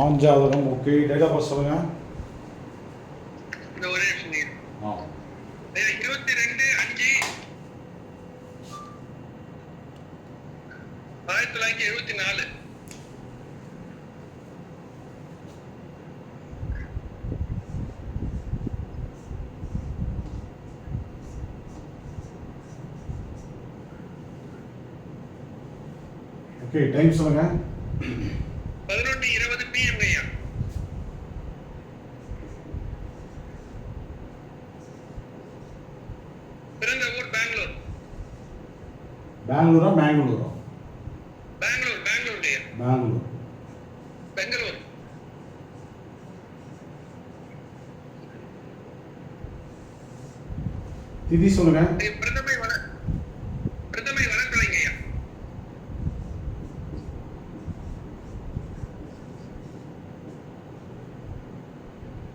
ஆண் ஜாதகம். Okay, date of birth சொல்லுங்க. இந்த ஒரே நிமிஷம். ஆ 22/5/1974. ஓகே, டைம் சொல்லுங்க. 11:20 PM ஐயா. பிறந்த ஊர் பெங்களூர். பெங்களூரா மேங்களூரா? பெங்களூர் ஐயா. பெங்களூர். பெங்களூர். திதி சொல்லுங்க. பிரதமை வளர்க்கலைங்க ஐயா.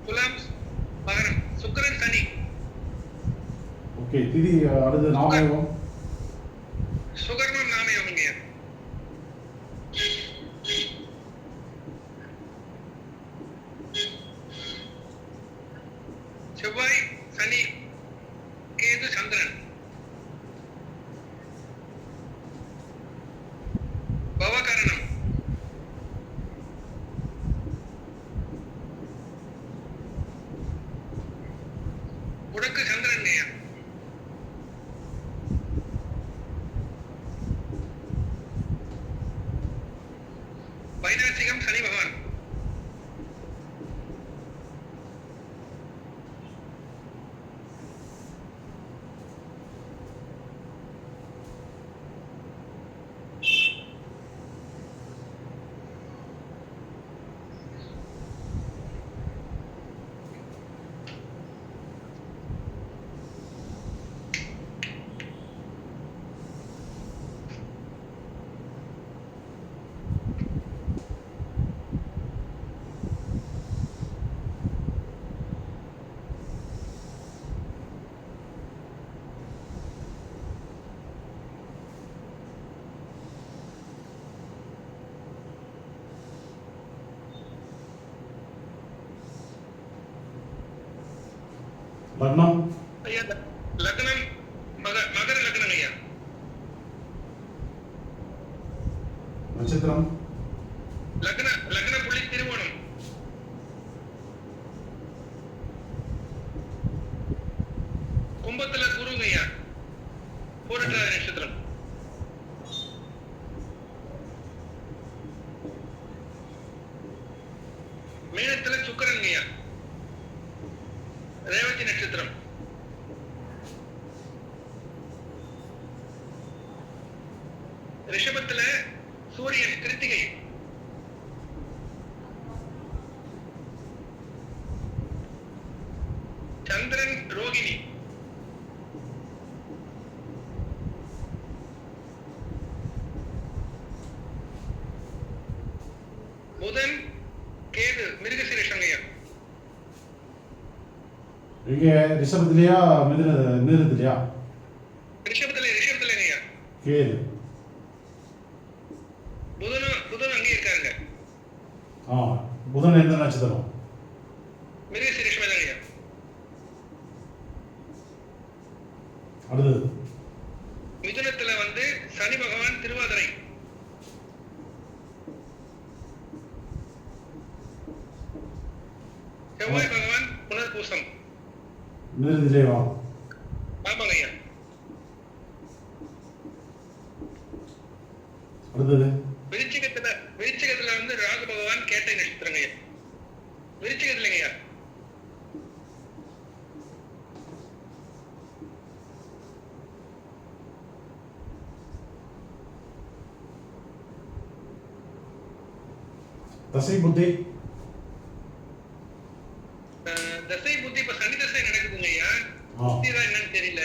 துலாம் மகரம். சுக்கிரன் சனி. ஓகே, திதி அடுத்து நாமயோகம். சுகர்மம் நாமயோகங்க ஐயா. செவ்வாய் சனி கேது சந்திரன். பவகரணம். உடக்கு சந்திரன் ஐயா. வைநாசிகம் சனி பகவான். லக்னம். ஐயா லக்னம் மகர லக்னம் ஐயா. நட்சத்திரம். லக்ன புள்ளி திருவோணம். கும்பத்துல குருங்க ஐயா. பூரட்டாதி நட்சத்திரம். மீனத்துல சுக்கிரன் ஐயா. ரேவதி நட்சத்திரம். ரிஷபத்துல சூரியன் கிருத்திகை. சந்திரன் ரோகிணி. புதன் கேது மிருகசீரிஷம் ஐயா. இங்க ரிஷபத்திலையா மிதுனத்திலையா? ரிஷபத்துல ஐயா. கேது. புதன் அங்கே இருக்காங்க. புதன் எந்த நட்சத்திரம்? மிருகசீரிஷம் ஐயா. அடுத்தது மிதுனத்துல சனி பகவான் திருவாதிரை. செவ்வாய் பகவான் புனர்பூசம். மிதுனத்திலேவா? ஆமாங்க ஐயா. அடுத்தது விருச்சிகத்துல ராகு பகவான் கேட்டை நட்சத்திரங்க ஐயா. விருச்சிகத்துலங்க ஐயா. தசை புத்தி. தசை புத்தி இப்ப சனி தசை நடக்குதுங்க ஐயா. புத்தி தான் என்னன்னு தெரியல.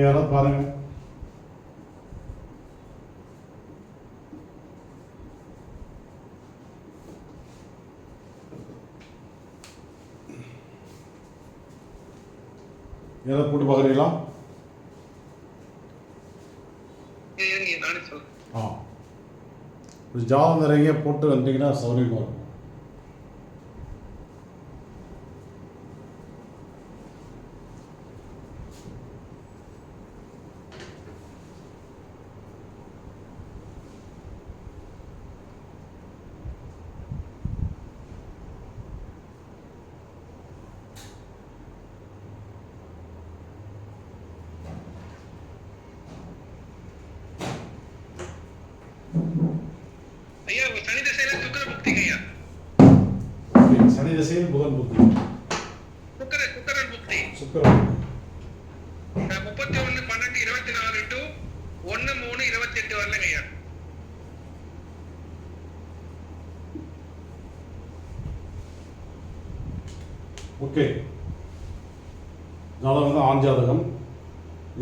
யாராவது பாருங்க. யாராவது போட்டு பார்க்குறீங்களா? நானே சொல்றேன். ஒரு ஜாதகம் நிறைய போட்டு வந்தீங்கன்னா சௌரியமாக இருக்கும். ஐயா சனி திசையில சுக்கிர புக்திங்க ஐயா. ஓகே, சனி திசையில் புதன் புத்தி. சுக்கிரன் புக்தி சுக்கிரன் 31/12/24 to 1/3/28 வரலங்க ஐயா. ஓகே, ஜாதகம் வந்து ஆண் ஜாதகம்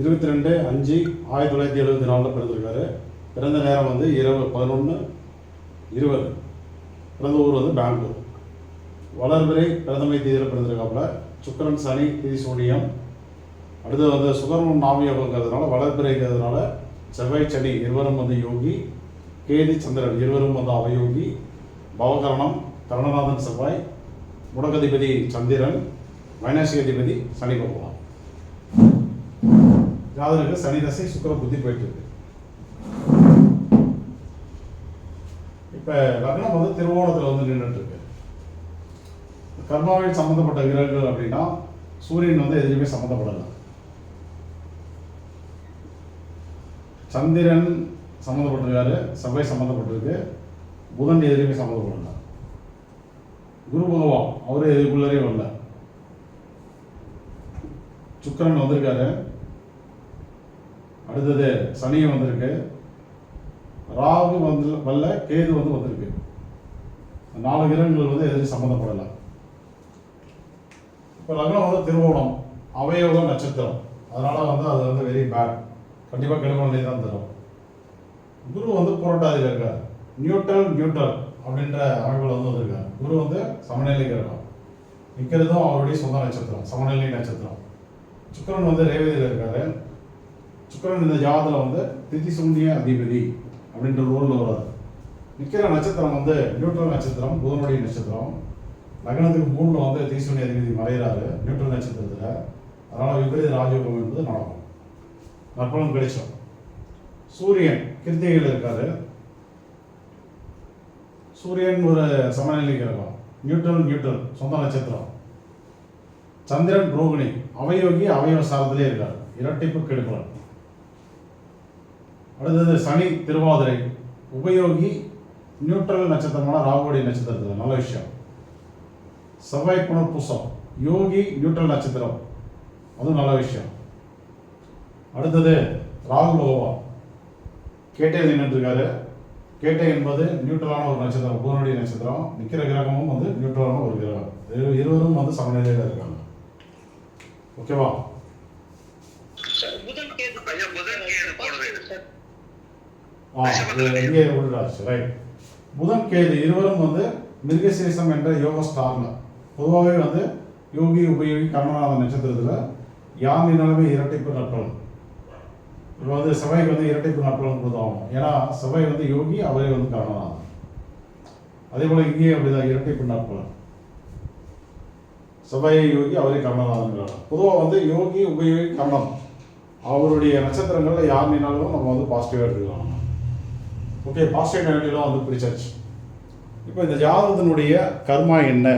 22/5/1974 பிறந்திருக்காரு. பிறந்த நேரம் வந்து இரவு 11:20. பிறந்த ஊர் வந்து பெங்களூர். வளர்பிறை பிரதமை தேதியில் பிறந்திருக்காப்புல. சுக்கிரன் சனி திதி சூனியம். அடுத்து வந்து சுகர்மம் நாமியோகங்கிறதுனால வளர்பிறைங்கிறதுனால செவ்வாய் சனி இருவரும் வந்து யோகி, கேது சந்திரன் இருவரும் வந்து அவயோகி, பவகரணம் கருணநாதன் செவ்வாய், முடகதிபதி சந்திரன், வைனாசிக அதிபதி சனி பகவான். ஜாதகருக்கு சனி தசை சுக்கிர புத்தி போயிட்டு இருக்கு. இப்போ லக்னம் வந்து திருவோணத்தில் வந்து நின்றுட்டு இருக்கு. கர்மாவில் சம்மந்தப்பட்ட கிரகங்கள் அப்படின்னா சூரியன் வந்து எதுலையுமே சம்மந்தப்படலை. சந்திரன் சம்மந்தப்பட்டிருக்காரு, செவ்வாய் சம்மந்தப்பட்டிருக்கு, புதன் எதுலையுமே சம்மந்தப்படலை. குரு பகவான் அவரு எதுக்குள்ளரே வரல. சுக்கிரன் வந்திருக்காரு, அடுத்தது சனியும் வந்திருக்கு, ராகு வந்து வரல, கேது வந்து வந்திருக்கு. 4 கிரகங்கள் வந்து எதுவும் சம்மந்தப்படலை. இப்போ லக்னம் வந்து திருவோணம் அவயோக நட்சத்திரம், அதனால வந்து அது வந்து வெரி பேட், கண்டிப்பாக கெடுமலை தான் தரும். குரு வந்து புரட்டாதியில் இருக்கார், நியூட்ரல் அப்படின்ற அமைப்பில் வந்து வந்திருக்கார். குரு வந்து சமநிலை கிரகம், நிற்கிறதும் அவருடைய சொந்த நட்சத்திரம், சமநிலை நட்சத்திரம். சுக்கிரன் வந்து ரேவதியில் இருக்காரு. சுக்கிரன் இந்த ஜாதகத்தில் வந்து திதி சூன்ய அதிபதி அப்படின்ற ரோல் வராது. நிற்கிற நட்சத்திரம் வந்து நியூட்ரல் நட்சத்திரம், புதனுடைய நட்சத்திரம். லக்னத்துக்கு 3ல் வந்து தீசூன்ய அதிபதி மறைகிறாரு நியூட்ரல் நட்சத்திரத்தில். அதனால் விபரீத ராஜயோகம் என்பது நடக்கும், நற்பலன் கிடைச்சோம். சூரியன் கிருத்திகையில் இருக்காரு. சூரியன் ஒரு சமநிலை கிரகம், நியூட்ரல் சொந்த நட்சத்திரம். சந்திரன் ரோகிணி அவயோகி, அவயவ சாரத்திலே இருக்கார், இரட்டிப்பு கெடுப்பலன். அடுத்தது சனி திருவாதிரை உபயோகி, நியூட்ரல் நட்சத்திரமான ராகுடைய நட்சத்திரத்தில், நல்ல விஷயம். செவ்வாய் புனர்பூசம் யோகி, நியூட்ரல் நட்சத்திரம், அதுவும் நல்ல விஷயம். அடுத்தது ராகு பகவான் கேட்டையில் நின்றுருக்காரு. கேட்டை என்பது நியூட்ரலான ஒரு நட்சத்திரம், புதனுடைய நட்சத்திரம். நிற்கிற கிரகமும் வந்து நியூட்ரலான ஒரு கிரகம். இருவரும் வந்து சமநிலையில் இருக்காங்க. ஓகேவா? புதன் கேது இருவரும் வந்து மிருகசீரிசம் என்ற யோக ஸ்டார்ல. பொதுவாகவே வந்து யோகி உபயோகி கர்மநாதன் நட்சத்திரத்தில் யாமினாலுமே இரட்டைப்பு நற்பலன். இப்போ வந்து செவ்வாய்க்கு வந்து இரட்டைப்பு நற்பலன் கொடுத்தாகும். ஏன்னா செவ்வாய் வந்து யோகி, அவரே வந்து கர்மநாதன். அதே போல் இங்கேயும் அப்படிதான் இரட்டைப்பு நற்பலன். செவ்வாய் யோகி, அவரே கர்மநாதன். பொதுவாக வந்து யோகி உபயோகி கர்ணம் அவருடைய நட்சத்திரங்களில் யார் நின்னாலும் நம்ம வந்து பாசிட்டிவாக எடுத்துக்கலாம். ஓகே, பாசிட்டிவ் நெகட்டிவ்லாம் வந்து பிரிச்சாச்சு. இப்போ இந்த ஜாதகத்தினுடைய கர்மா என்ன?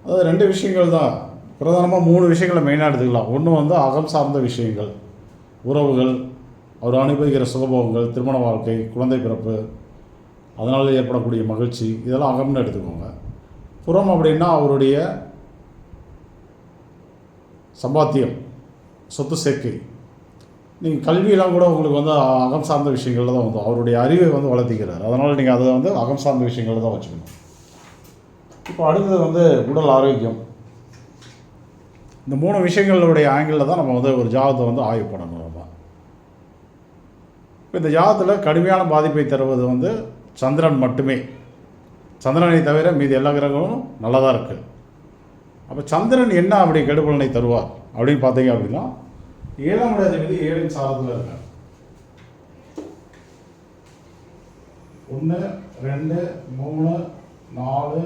அது 2 விஷயங்கள் தான். பிரதானமாக 3 விஷயங்களை மெயினாக எடுத்துக்கலாம். ஒன்று வந்து அகம் சார்ந்த விஷயங்கள், உறவுகள், அவர் அனுபவிக்கிற சுகபோகங்கள், திருமண வாழ்க்கை, குழந்தை பிறப்பு, அதனால் ஏற்படக்கூடிய மகிழ்ச்சி, இதெல்லாம் அகம்னு எடுத்துக்கோங்க. புறம் அப்படின்னா அவருடைய சம்பாத்தியம், சொத்து சேர்க்கை. நீங்கள் கல்வியெல்லாம் கூட உங்களுக்கு வந்து அகம் சார்ந்த விஷயங்களில் தான் வந்து அவருடைய அறிவை வந்து வளர்த்திக்கிறார். அதனால் நீங்கள் அதை வந்து அகம் சார்ந்த விஷயங்களில் தான் வச்சுக்கணும். இப்போ அடுத்தது வந்து உடல் ஆரோக்கியம். இந்த 3 விஷயங்களுடைய ஆங்கிளில் தான் நம்ம வந்து ஒரு ஜாதகத்தை வந்து ஆய்வு பண்ணணும். நம்ம இப்போ இந்த ஜாதகத்தில் கடுமையான பாதிப்பை தருவது வந்து சந்திரன் மட்டுமே. சந்திரனை தவிர மீதி எல்லா கிரகங்களும் நல்லா தான் இருக்குது. அப்போ சந்திரன் என்ன அப்படி கெடுபலனை தருவார் அப்படின்னு பார்த்தீங்க அப்படின்னா, 7ஆம் அதிபதி 7இன் சாரத்தில் இருக்கார். 1 2 3 4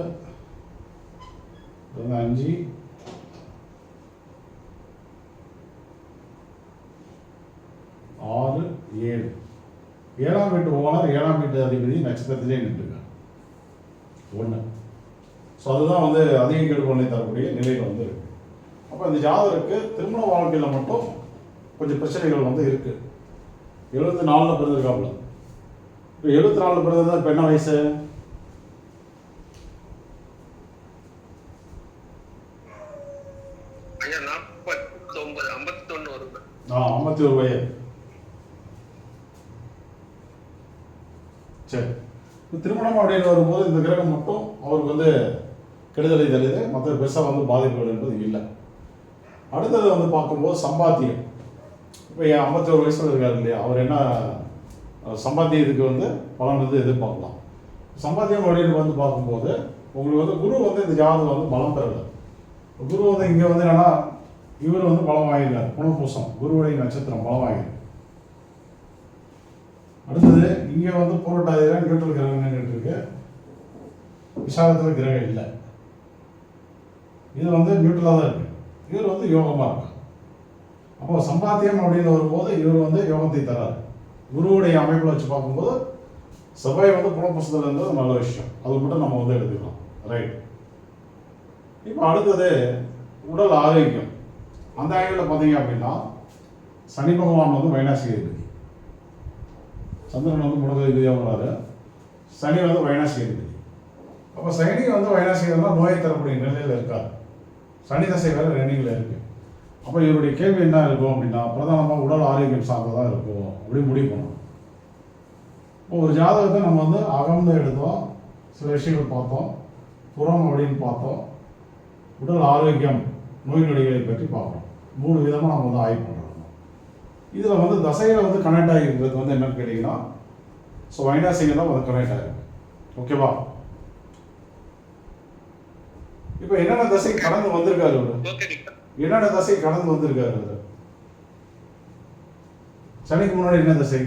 5 6 7 ஏழாம் வீட்டு ஓனர் ஏழாம் வீட்டு அதிபதி நட்சத்திரத்திலே நின்றுங்க 1. ஸோ அதுதான் வந்து அதிக கெடுபலனை தரக்கூடிய நிலையில் வந்து இருக்கு. அப்போ இந்த ஜாதகருக்கு திருமண வாழ்க்கையில் மட்டும் கொஞ்சம் பிரச்சனைகள் வந்து இருக்கு. 74 பிறந்திருக்காப்புல. இப்போ 74 பிறந்தது இப்போ என்ன வயசு? ஐயா 49 51 வருது. 51 வயது. சரி, இப்போ திருமணம் அப்படின்னு வரும்போது இந்த கிரகம் மட்டும் அவருக்கு வந்து கெடுதலை தருது, மற்ற பெருசாக வந்து பாதிப்புகள் என்பது இல்லை. அடுத்தது வந்து பார்க்கும்போது சம்பாத்தியம். இப்போ 51 வயசில் இருக்காரு இல்லையா, அவர் என்ன சம்பாத்தியத்துக்கு வந்து பலன் வந்து எதிர்பார்க்கலாம். சம்பாத்தியம் அப்படின்னு வந்து பார்க்கும்போது உங்களுக்கு வந்து குரு வந்து இந்த ஜாதகம் வந்து பலம் பெறலை. குரு வந்து இங்கே வந்து என்னன்னா இவர் வந்து பலம் வாங்கியிருக்காரு, புனர்பூசம் குருவுடைய நட்சத்திரம் பலம் வாங்கியிருக்கு. அடுத்தது இங்கே வந்து புரட்டாதியில் நியூட்ரல் கிரகம் நின்றுட்டு இருக்கு, விசாகத்தில் கிரகம் இல்லை. இது வந்து நியூட்ரலாக தான் இருக்கு, இவர் வந்து யோகமாக இருக்கு. அப்போ சம்பாத்தியம் அப்படின்னு வரும்போது இவர் வந்து யோகத்தை தராரு. குருவுடைய அமைப்பில் வச்சு பார்க்கும்போது செவ்வாய் வந்து புனர்பூசத்தில் இருந்தது நல்ல விஷயம், அது மட்டும் நம்ம வந்து எடுத்துக்கலாம். ரைட். இப்போ அடுத்தது உடல் ஆரோக்கியம். அந்த ஆங்கிளில் பார்த்தீங்க அப்படின்னா சனி பகவான் வந்து வைனாசிக அதிபதி, சந்திரன் வந்து முடகதிபதியாக வராரு, சனி வந்து வைனாசிக அதிபதி. அப்போ சனி வந்து வைனாசிகம்னா நோயை தரக்கூடிய நிலையில் இருக்கார். சனி தசை வேறு ரன்னிங்கில் இருக்குது. அப்போ இவருடைய கேள்வி என்ன இருக்கும் அப்படின்னா பிரதானமாக உடல் ஆரோக்கியம் சார்ந்ததாக இருக்கும் அப்படின்னு முடிவு பண்ணணும். இப்போ ஒரு ஜாதகத்தை நம்ம வந்து அகம்ந்து எடுத்தோம், சில விஷயங்கள் பார்த்தோம், புறம் அப்படின்னு பார்த்தோம், உடல் ஆரோக்கியம் நோய் நொடிகளை பற்றி பார்க்குறோம். 3 விதமாக நம்ம வந்து ஆய்வு பண்ணுறோம். இதில் வந்து தசையில் வந்து கனெக்ட் ஆகிருக்கிறது வந்து என்னன்னு கேட்டிங்கன்னா ஸோ வைனாசிகம் தான் வந்து கனெக்ட் ஆகிருக்கு. ஓகேவா? இப்போ என்னென்ன தசை கடந்து வந்திருக்காரு அவர், என்னென்ன தசை கடந்து வந்திருக்காரு அவர்? சனிக்கு முன்னாடி என்ன தசை?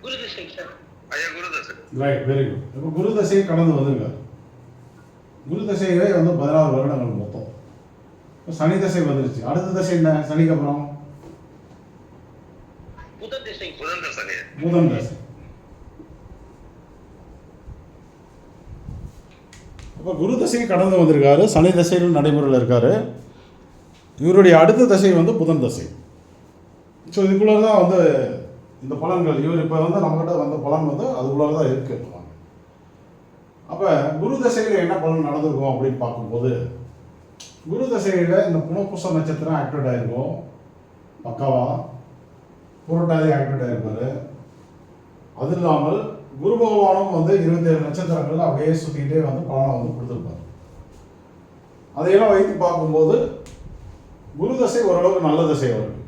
குரு தசை சார். ஐயா குரு தசை. Right, very good. இப்போ குரு தசையை கடந்து வந்திருக்காரு. குரு தசையே வந்து 16 வருடங்கள் மொத்தம். இப்போ சனி தசை வந்துருச்சு. அடுத்த தசை என்ன சனிக்கு அப்புறம்? புதன் தசை. புதன் தசை. புதன் தசை. அப்போ குரு தசையை கடந்து வந்திருக்காரு, சனி தசையில் நடைமுறையில் இருக்காரு. இவருடைய அடுத்த தசை வந்து புதன் தசை. ஸோ இதுக்குள்ளே தான் வந்து இந்த பலன்கள், இவர் இப்போ வந்து நம்மகிட்ட வந்த பலன் வந்து அதுக்குள்ளே தான் இருக்குது. அப்போ குரு தசையில் என்ன பலன் நடந்திருக்கும் அப்படின்னு பார்க்கும்போது குரு தசையில் இந்த புனர்பூச நட்சத்திரம் ஆக்டிவேட் ஆகிருக்கும், பக்காவா புரட்டாதி ஆக்டிவேட் ஆகிருப்பார். அது இல்லாமல் குரு பகவானும் வந்து 27 நட்சத்திரங்கள் அப்படியே சுற்றிக்கிட்டே வந்து பலனை வந்து கொடுத்துருப்பார். அதையெல்லாம் வைத்து பார்க்கும்போது குரு தசை ஓரளவுக்கு நல்ல தசை அவருக்கு.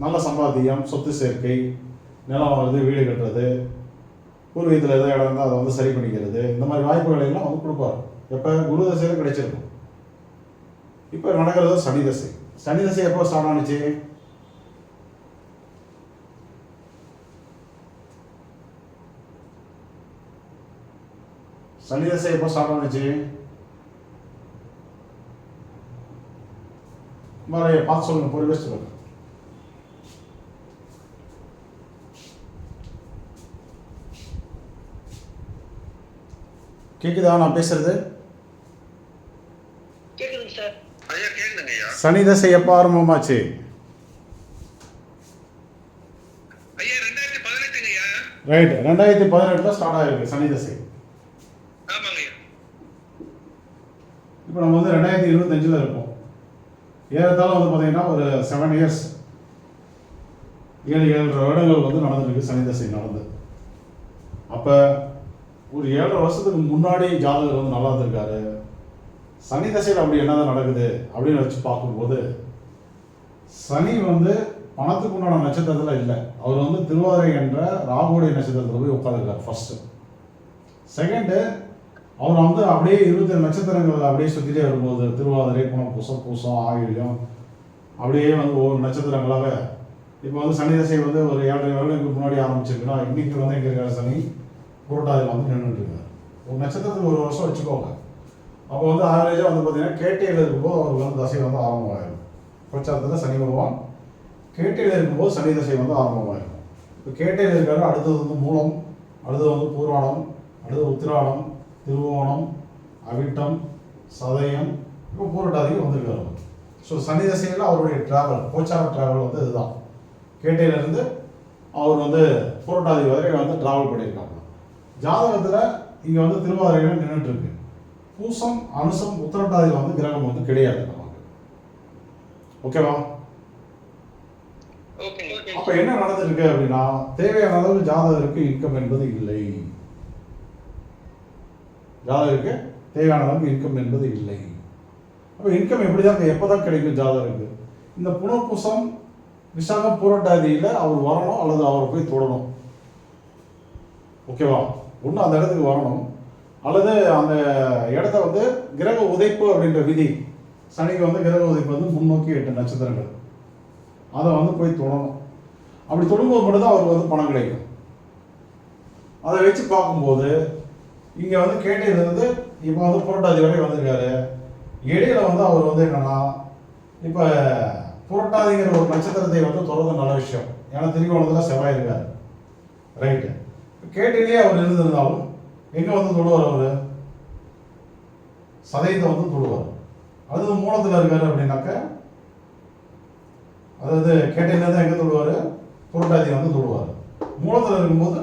நல்ல சம்பாத்தியம், சொத்து சேர்க்கை, நிலம் வாங்குறது, வீடு கட்டுறது, பூர்வீகத்தில் எதாவது இடம் இருந்தால் அதை வந்து சரி பண்ணிக்கிறது, இந்த மாதிரி வாய்ப்புகளை எல்லாம் வந்து கொடுப்பார். எப்போ குரு தசையில் கிடைச்சிருக்கும். இப்போ நடக்கிறது சனி தசை. சனி தசை எப்போ ஸ்டார்ட் ஆனிச்சு? சனி தசை எப்போ ஸ்டார்ட் ஆனிச்சு? மாதிரி பார்த்து சொல்லுங்க, பொறுப்பே சொல்லுங்க. கேக்குதா நான் பேசுறது? கேக்குதுங்க சார். ஐயா கேக்குதுங்க ஐயா. சனி தசை எப்போ ஆரம்பமாச்சு? ஐயா 2018 ஐயா. ரைட், 2018 ஸ்டார்ட் ஆயிருக்கு சனி தசை. ஆமாங்க ஐயா. இப்போ நம்ம வந்து 2025 இருக்கோம். ஏறத்தாழ வந்து பார்த்தீங்கன்னா ஒரு 7 இயர்ஸ், 7 வருடங்கள் வந்து நடந்துருக்கு சனி தசை நடந்து. அப்போ ஒரு 7 வருஷத்துக்கு முன்னாடி ஜாதகர் வந்து நல்லா இருந்திருக்காரு. சனி தசையில் அப்படி என்னதான் நடக்குது அப்படின்னு வச்சு பார்க்கும்போது சனி வந்து பணத்துக்கு உண்டான நட்சத்திரத்தில் இல்லை. அவர் வந்து திருவாதிரை என்ற ராகுடைய நட்சத்திரத்தில் போய் உட்காந்துருக்காரு ஃபர்ஸ்ட். செகண்டு அவர் வந்து அப்படியே 27 நட்சத்திரங்கள் அப்படியே சுற்றிட்டே வரும்போது திருவாதிரை, புனர்பூசம், பூசம், ஆகியம் அப்படியே வந்து ஒவ்வொரு நட்சத்திரங்களாக இப்போ வந்து சனி தசை வந்து ஒரு 7.5 வருடங்களுக்கு முன்னாடி ஆரம்பிச்சிருக்குன்னா இன்னைக்கு வந்து எங்கே இருக்கிற சனி புரட்டாதியில் வந்து நின்றுட்டு இருக்காரு. ஒரு நட்சத்திரத்துக்கு 1 வருஷம் வச்சுக்கோங்க. அப்போ வந்து ஆவரேஜாக வந்து பார்த்தீங்கன்னா கேட்டையில் இருக்கும்போது அவருக்கு வந்து தசை வந்து ஆரம்பமாகிடும். கோச்சாரத்தில் சனி பகவான் கேட்டையில் இருக்கும்போது சனி தசை வந்து ஆரம்பமாகிடும். இப்போ கேட்டையில் இருக்காரு, அடுத்தது வந்து மூலம், அடுத்தது வந்து பூராடம், அடுத்தது உத்திராடம், திருவோணம், அவிட்டம், சதயம், இப்போ பூரட்டாதிக்கு வந்திருக்காரு. ஸோ சனி தசையில் அவருடைய டிராவல், கோச்சார டிராவல் வந்து இதுதான். கேட்டையிலேருந்து அவர் வந்து பூரட்டாதி வரை வந்து டிராவல் பண்ணியிருக்காங்க. ஜாதகத்தில் இங்கே வந்து திருவாதிரையில் நின்றுட்டு இருக்கு. பூசம், அனுசம், உத்திரட்டாதியில் வந்து கிரகம் வந்து கிடையாது நமக்கு. ஓகேவா? அப்போ என்ன நடந்திருக்கு அப்படின்னா, தேவையான அளவு ஜாதகருக்கு இன்கம் என்பது இல்லை. ஜாதகருக்கு தேவையான அளவுக்கு இன்கம் என்பது இல்லை. அப்போ இன்கம் எப்படி தான் எப்போ தான் கிடைக்கும் ஜாதகருக்கு? இந்த புனர்பூசம், விசாகம், பூரட்டாதியில் அவர் வரணும் அல்லது அவரை போய் தொடணும். ஓகேவா? ஒன்று அந்த இடத்துக்கு வரணும் அல்லது அந்த இடத்த வந்து கிரக உதைப்பு அப்படின்ற விதி, சனிக்கு வந்து கிரக உதைப்பு வந்து முன்னோக்கி 8 நட்சத்திரங்கள், அதை வந்து போய் தொடணும். அப்படி தொடும்போது மட்டும்தான் அவருக்கு வந்து பணம் கிடைக்கும். அதை வச்சு பார்க்கும்போது இங்கே வந்து கேட்டையிலிருந்து இப்போ வந்து புரட்டாதி வரை வந்திருக்காரு. இடையில வந்து அவர் வந்து என்னன்னா, இப்போ புரட்டாதிங்கிற ஒரு நட்சத்திரத்தை வந்து தொடர்றது நல்ல விஷயம். ஏன்னா திரிகோணத்தில் செவ்வாய் இருக்காரு. ரைட்டு. கேட்டையிலேயே அவர் இருந்திருந்தாலும் எங்கே வந்து தொடுவார்? அவர் சதயத்தை வந்து தொடுவார். அது மூலத்தில் இருக்காரு அப்படின்னாக்க, அதாவது கேட்டையிலேருந்து எங்கே தொடுவார்? புரட்டாதியை வந்து தொடுவார். மூலத்தில் இருக்கும்போது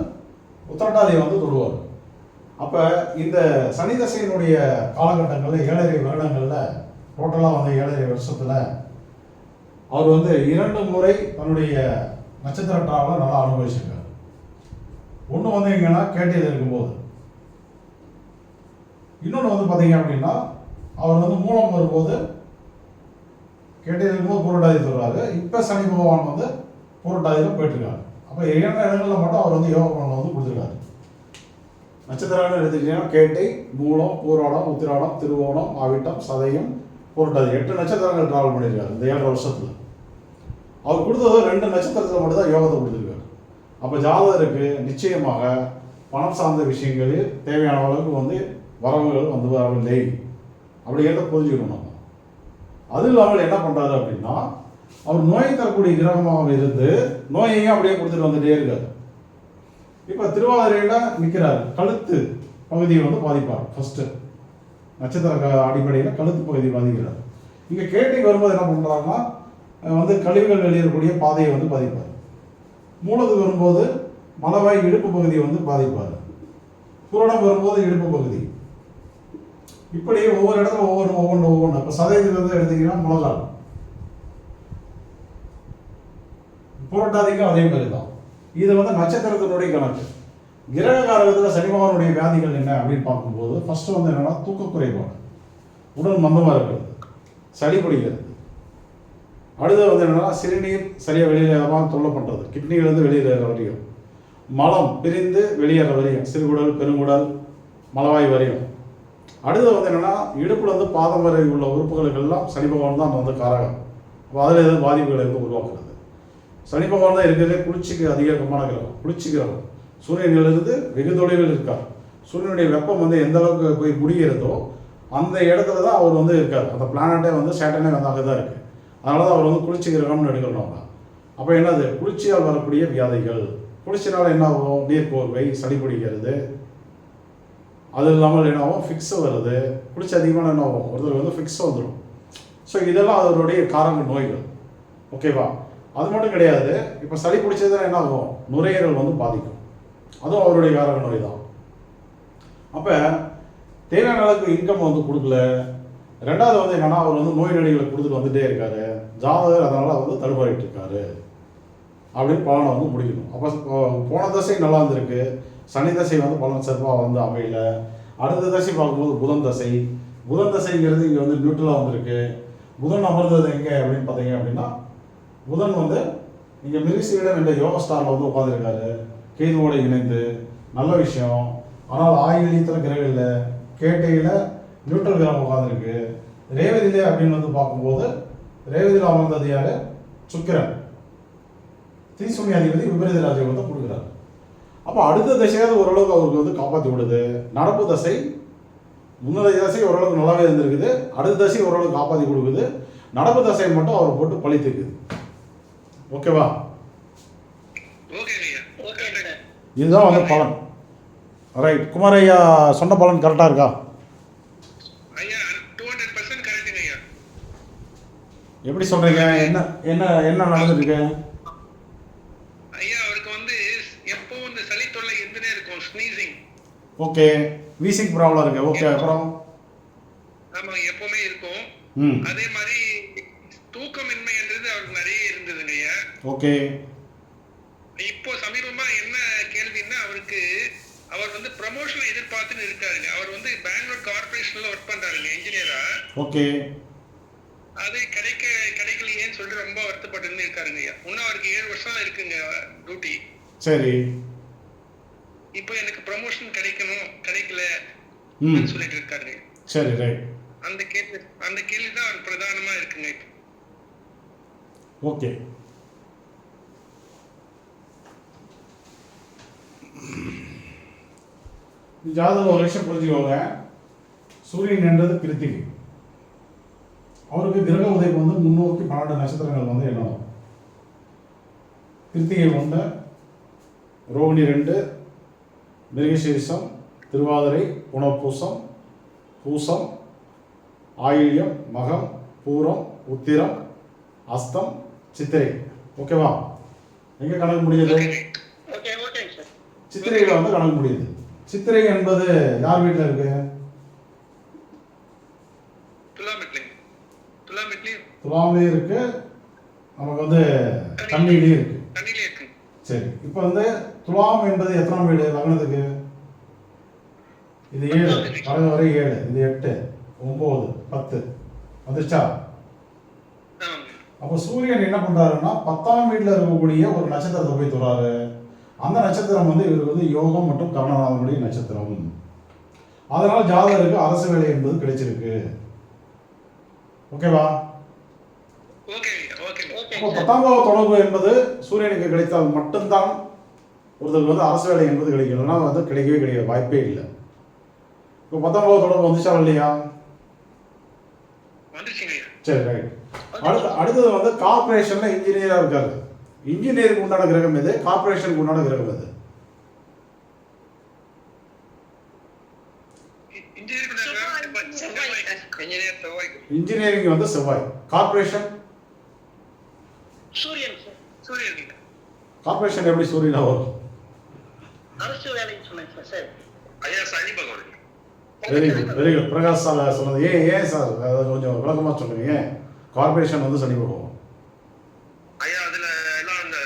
உத்திரட்டாதியை வந்து தொடுவார். அப்போ இந்த சனி தசையினுடைய காலகட்டங்களில் 7.5 வருடங்களில் டோட்டலாக வந்து 7.5 வருஷத்தில் அவர் வந்து 2 முறை தன்னுடைய நட்சத்திர டிராவலை நல்லா அனுபவிச்சிருக்காரு. ஒன்று வந்து எங்கன்னா கேட்டையில் இருக்கும்போது, இன்னொன்று வந்து பார்த்தீங்க அப்படின்னா அவர் வந்து மூலம் வரும்போது கேட்டையில் இருக்கும்போது புரட்டாதி சொல்கிறாரு. இப்போ சனி பகவான் வந்து புரட்டாதியில் போயிட்டுருக்காரு. அப்போ 2 இடங்களில் மட்டும் அவர் வந்து யோக பலனை வந்து கொடுத்துருக்காரு. நட்சத்திரங்கள் எடுத்துக்கிட்டீங்கன்னா கேட்டை, மூலம், பூராடம், உத்திராடம், திருவோணம், அவிட்டம், சதயம், புரட்டாதி 8 நட்சத்திரங்கள் டிராவல் பண்ணியிருக்காரு இந்த 7 வருஷத்தில். அவர் கொடுத்தது 2 நட்சத்திரத்தில் மட்டும்தான் யோகத்தை கொடுத்துருக்காரு. அப்போ ஜாதகருக்கு நிச்சயமாக பணம் சார்ந்த விஷயங்களில் தேவையான அளவுக்கு வந்து வரவுகள் வந்து வரவில்லை அப்படிங்கிறத புரிஞ்சுக்கணும் நம்ம. அது இல்லாமல் என்ன பண்ணுறாரு அப்படின்னா, அவர் நோய் தரக்கூடிய கிரகமாக இருந்து நோயையும் அப்படியே கொடுத்துட்டு வந்துட்டே இருக்காரு. இப்போ திருவாதிரையில் நிற்கிறார், கழுத்து பகுதியை வந்து பாதிப்பார். ஃபஸ்ட்டு நட்சத்திர அடிப்படையில் கழுத்து பகுதி பாதிக்கிறார். இங்கே கேட்டைக்கு வரும்போது என்ன பண்ணுறாங்கன்னா, வந்து கழிவுகள் வெளியேறக்கூடிய பாதையை வந்து பாதிப்பார். மூலத்துக்கு வரும்போது மலவாய் இடுப்பு பகுதியை வந்து பாதிப்பார். புரணம் வரும்போது இடுப்பு பகுதி. இப்படி ஒவ்வொரு இடத்துல ஒவ்வொன்று. இப்போ சதயத்துக்கு வந்து எடுத்தீங்கன்னா முழங்கால், புரட்டாதிக்கும் அதே மாதிரி தான். இது வந்து நட்சத்திரத்தினுடைய கணக்கு. கிரக காரகத்தில் சனி பகவானுடைய வியாதிகள் என்ன அப்படின்னு பார்க்கும்போது, ஃபர்ஸ்ட் வந்து என்னன்னா தூக்க குறைபாடு, உடல் மந்தமாக இருக்கிறது, சளி பிடிக்கிறது. அடுத்தது வந்து என்னன்னா சிறுநீர் சரியாக வெளியேறாம தொல்லை பண்ணுறது, கிட்னியிலேருந்து வெளியேற வரையும், மலம் பிரிந்து வெளியேற வரையும், சிறுகுடல், பெருங்குடல், மலவாய் வரையும். அடுத்தது வந்து என்னன்னா இடுப்புல வந்து பாதம் வரை உள்ள உறுப்புகளுக்கெல்லாம் சனி பகவான் தான் வந்து காரகம். அதில் எதாவது பாதிப்புகளை வந்து உருவாக்குறது. சனி பகவான் தான் இருக்கிறதே குளிர்ச்சிக்கு அதிகமான கிரகம். குளிர்ச்சி கிரகம் சூரியனிலிருந்து வெகு தொலைவில் இருக்கார். சூரியனுடைய வெப்பம் வந்து எந்த அளவுக்கு போய் முடிகிறதோ அந்த இடத்துல தான் அவர் வந்து இருக்கார். அந்த பிளானட்டே வந்து சேட்டனே வந்து அங்கே தான் இருக்குது. அதனால தான் அவர் வந்து குளிர்ச்சி கிரகம்னு எடுக்கணும். அப்போ என்னது, குளிர்ச்சியால் வரக்கூடிய வியாதிகள். குளிர்ச்சினால் என்ன ஆகும்? நீர் கோர்வை, சளி பிடிக்கிறது. அது இல்லாமல் என்ன ஆகும்? ஃபிக்ஸ் வருது. குளிர்ச்சி அதிகமான என்ன ஆகும்? ஒருத்தர் வந்து ஃபிக்ஸ் வந்துடும். ஸோ இதெல்லாம் அதனுடைய காரண நோய்கள். ஓகேவா? அது மட்டும் கிடையாது. இப்போ சளி பிடிச்சதுன்னா என்ன ஆகும்? நுரையீரல் வந்து பாதிக்கும். அதுவும் அவருடைய காரக நோய் தான். அப்போ தேவையான அளவுக்கு இன்கம் வந்து கொடுக்கல. ரெண்டாவது வந்து என்னன்னா, அவர் வந்து நோய் நொடிகளை கொடுத்துட்டு வந்துட்டே இருக்காரு. ஜாதகர் அதனால் வந்து தடுமாறிட்டு இருக்காரு அப்படின்னு பலனை வந்து முடிக்கணும். அப்போ போன தசை நல்லா இருந்திருக்கு, சனி தசை வந்து பலன் சிறப்பாக வந்து அமையல. அடுத்த தசை பார்க்கும்போது புதன் தசை. புதன் தசைங்கிறது இங்கே வந்து நியூட்ரலாக வந்திருக்கு. புதன் அமர்ந்தது எங்கே அப்படின்னு பார்த்தீங்க அப்படின்னா, புதன் வந்து இங்கே மிருகசீரிடம் என்ற யோக ஸ்டாரில் வந்து உட்காந்துருக்காரு, கேதுவோடு இணைந்து. நல்ல விஷயம். ஆனால் ஆயுள்யத்தில் கிரகம் இல்லை, கேட்டையில் நியூட்ரல் கிரகம் உட்காந்துருக்கு. ரேவதியிலே அப்படின்னு வந்து பார்க்கும்போது, ரேவதியில் அமர்ந்தது யார்? சுக்கிரன். திரிசூன்யாதிபதி விபரீத ராஜயோகத்தை கொடுக்குறாரு. அப்போ அடுத்த தசையாவது ஓரளவுக்கு அவருக்கு வந்து காப்பாற்றி விடுது. நடப்பு தசை முன்னடைய தசை ஓரளவுக்கு நல்லாவே இருந்திருக்குது, அடுத்த தசை ஓரளவுக்கு காப்பாற்றி கொடுக்குது, நடப்பு தசையை மட்டும் அவர் போட்டு பழித்துக்குது. ஓகேவா? இதுதான் வந்து பலன். ரைட். குமார் ஐயா சொன்ன பலன் கரெக்டாக இருக்கா? எப்படி சொல்றீங்க? என்ன என்ன என்ன நடந்துருக்கு? ஐயா அவருக்கு வந்து எப்பவும் இந்த சளி தொல்லை இருந்துட்டே இருக்கும், ஸ்னீசிங். ஓகே. வீசிங் ப்ராப்ளம் இருக்கு. ஓகே. அப்புறம் ஆமா எப்பவுமே இருக்கும். அதே மாதிரி தூக்கமின்மைன்றது அவருக்கு நிறைய இருந்ததுங்க ஐயா. ஓகே. இப்போ சமீபமா என்ன கேள்வின்னா, அவருக்கு அவர் வந்து ப்ரமோஷன் எதிர்பார்த்துன்னு இருக்காருங்க. அவர் வந்து பெங்களூர் கார்பரேஷன்ல ஒர்க் பண்றாருங்க இன்ஜினியரா. ஓகே. அது கிடைக்கலையேன்னு சொல்லிட்டு ரொம்ப வருத்தப்பட்டு இருக்காருங்க ஐயா. இன்னும் அவருக்கு 7 வருஷம் இருக்குங்க டியூட்டி. சரி. இப்போ எனக்கு ப்ரமோஷன் கிடைக்கல சொல்லிட்டு இருக்காரு. சரி. ரைட். அந்த கேள்வி தான் அவர் பிரதானமா இருக்குங்க இப்போ. ஓகே. ஜாதகம் ஒரு விஷயம் புரிஞ்சுக்கோங்க. சூரியன் என்றது கிருத்திகை. அவருக்கு கிரக உதயம் வந்து முன்னோக்கி 12 நட்சத்திரங்கள் வந்து என்னணும். கிருத்திகை 1, ரோகிணி 2, மிருகசீரிஷம், திருவாதிரை, புனர்பூசம், பூசம், ஆயில்யம், மகம், பூரம், உத்திரம், அஸ்தம், சித்திரை. ஓகேவா? எங்க கணக்கு முடியுது? சித்திரையில் வந்து கணக்கு முடியுது. சித்திரை என்பது யார் வீட்டில் இருக்கு? துலாம்லேயும் இருக்கு, நமக்கு வந்து கன்னியிலையும் இருக்கு. சரி. இப்போ வந்து துலாம் என்பது எத்தனாம் வீடு லக்னத்துக்கு? இது 7, கடக வரை 7, இது 8, 9, 10 வந்துருச்சா? அப்போ சூரியன் என்ன பண்றாருன்னா 10ஆம் வீட்டில் இருக்கக்கூடிய ஒரு நட்சத்திரத்தை போய் தொறாரு. அந்த நட்சத்திரம் வந்து இவருக்கு வந்து யோகம் மற்றும் கர்ணநாதனுடைய நட்சத்திரம். அதனால ஜாதகருக்கு அரசு வேலை என்பது கிடைச்சிருக்கு. ஓகேவா? அப்போ 10ஆம் பாவ தொடர்பு என்பது சூரியனுக்கு கிடைத்தால் மட்டும்தான் ஒருத்தருக்கு வந்து அரசு வேலை என்பது கிடைக்கும். இல்லைன்னா வந்து கிடைக்கவே கிடையாது, வாய்ப்பே இல்லை. இப்போ 10ஆம் பாவ தொடர்பு வந்துச்சா இல்லையா? சரி. ரைட். அடுத்தது வந்து கார்பரேஷன்ல இன்ஜினியரா இருக்காரு. இன்ஜினியருக்கு உண்டான கிரகம் எது? கார்பரேஷனுக்கு உண்டான கிரகம் எது? இன்ஜினியரிங் வந்து செவ்வாய். கார்பரேஷன் சூரியன். கார்பரேஷன் எப்படி சூரியனா வரும்? அரசு வேலைன்னு சொன்னேன் சார். ஐயா சனி பகவான். Very good. பிரகாஷ் சார் சொன்னது ஏன் சார் கொஞ்சம் விளக்கமா சொல்லுங்க. ஏன் கார்பரேஷன் வந்து சனி பகவான்? ஐயா அதுல எல்லாம் அந்த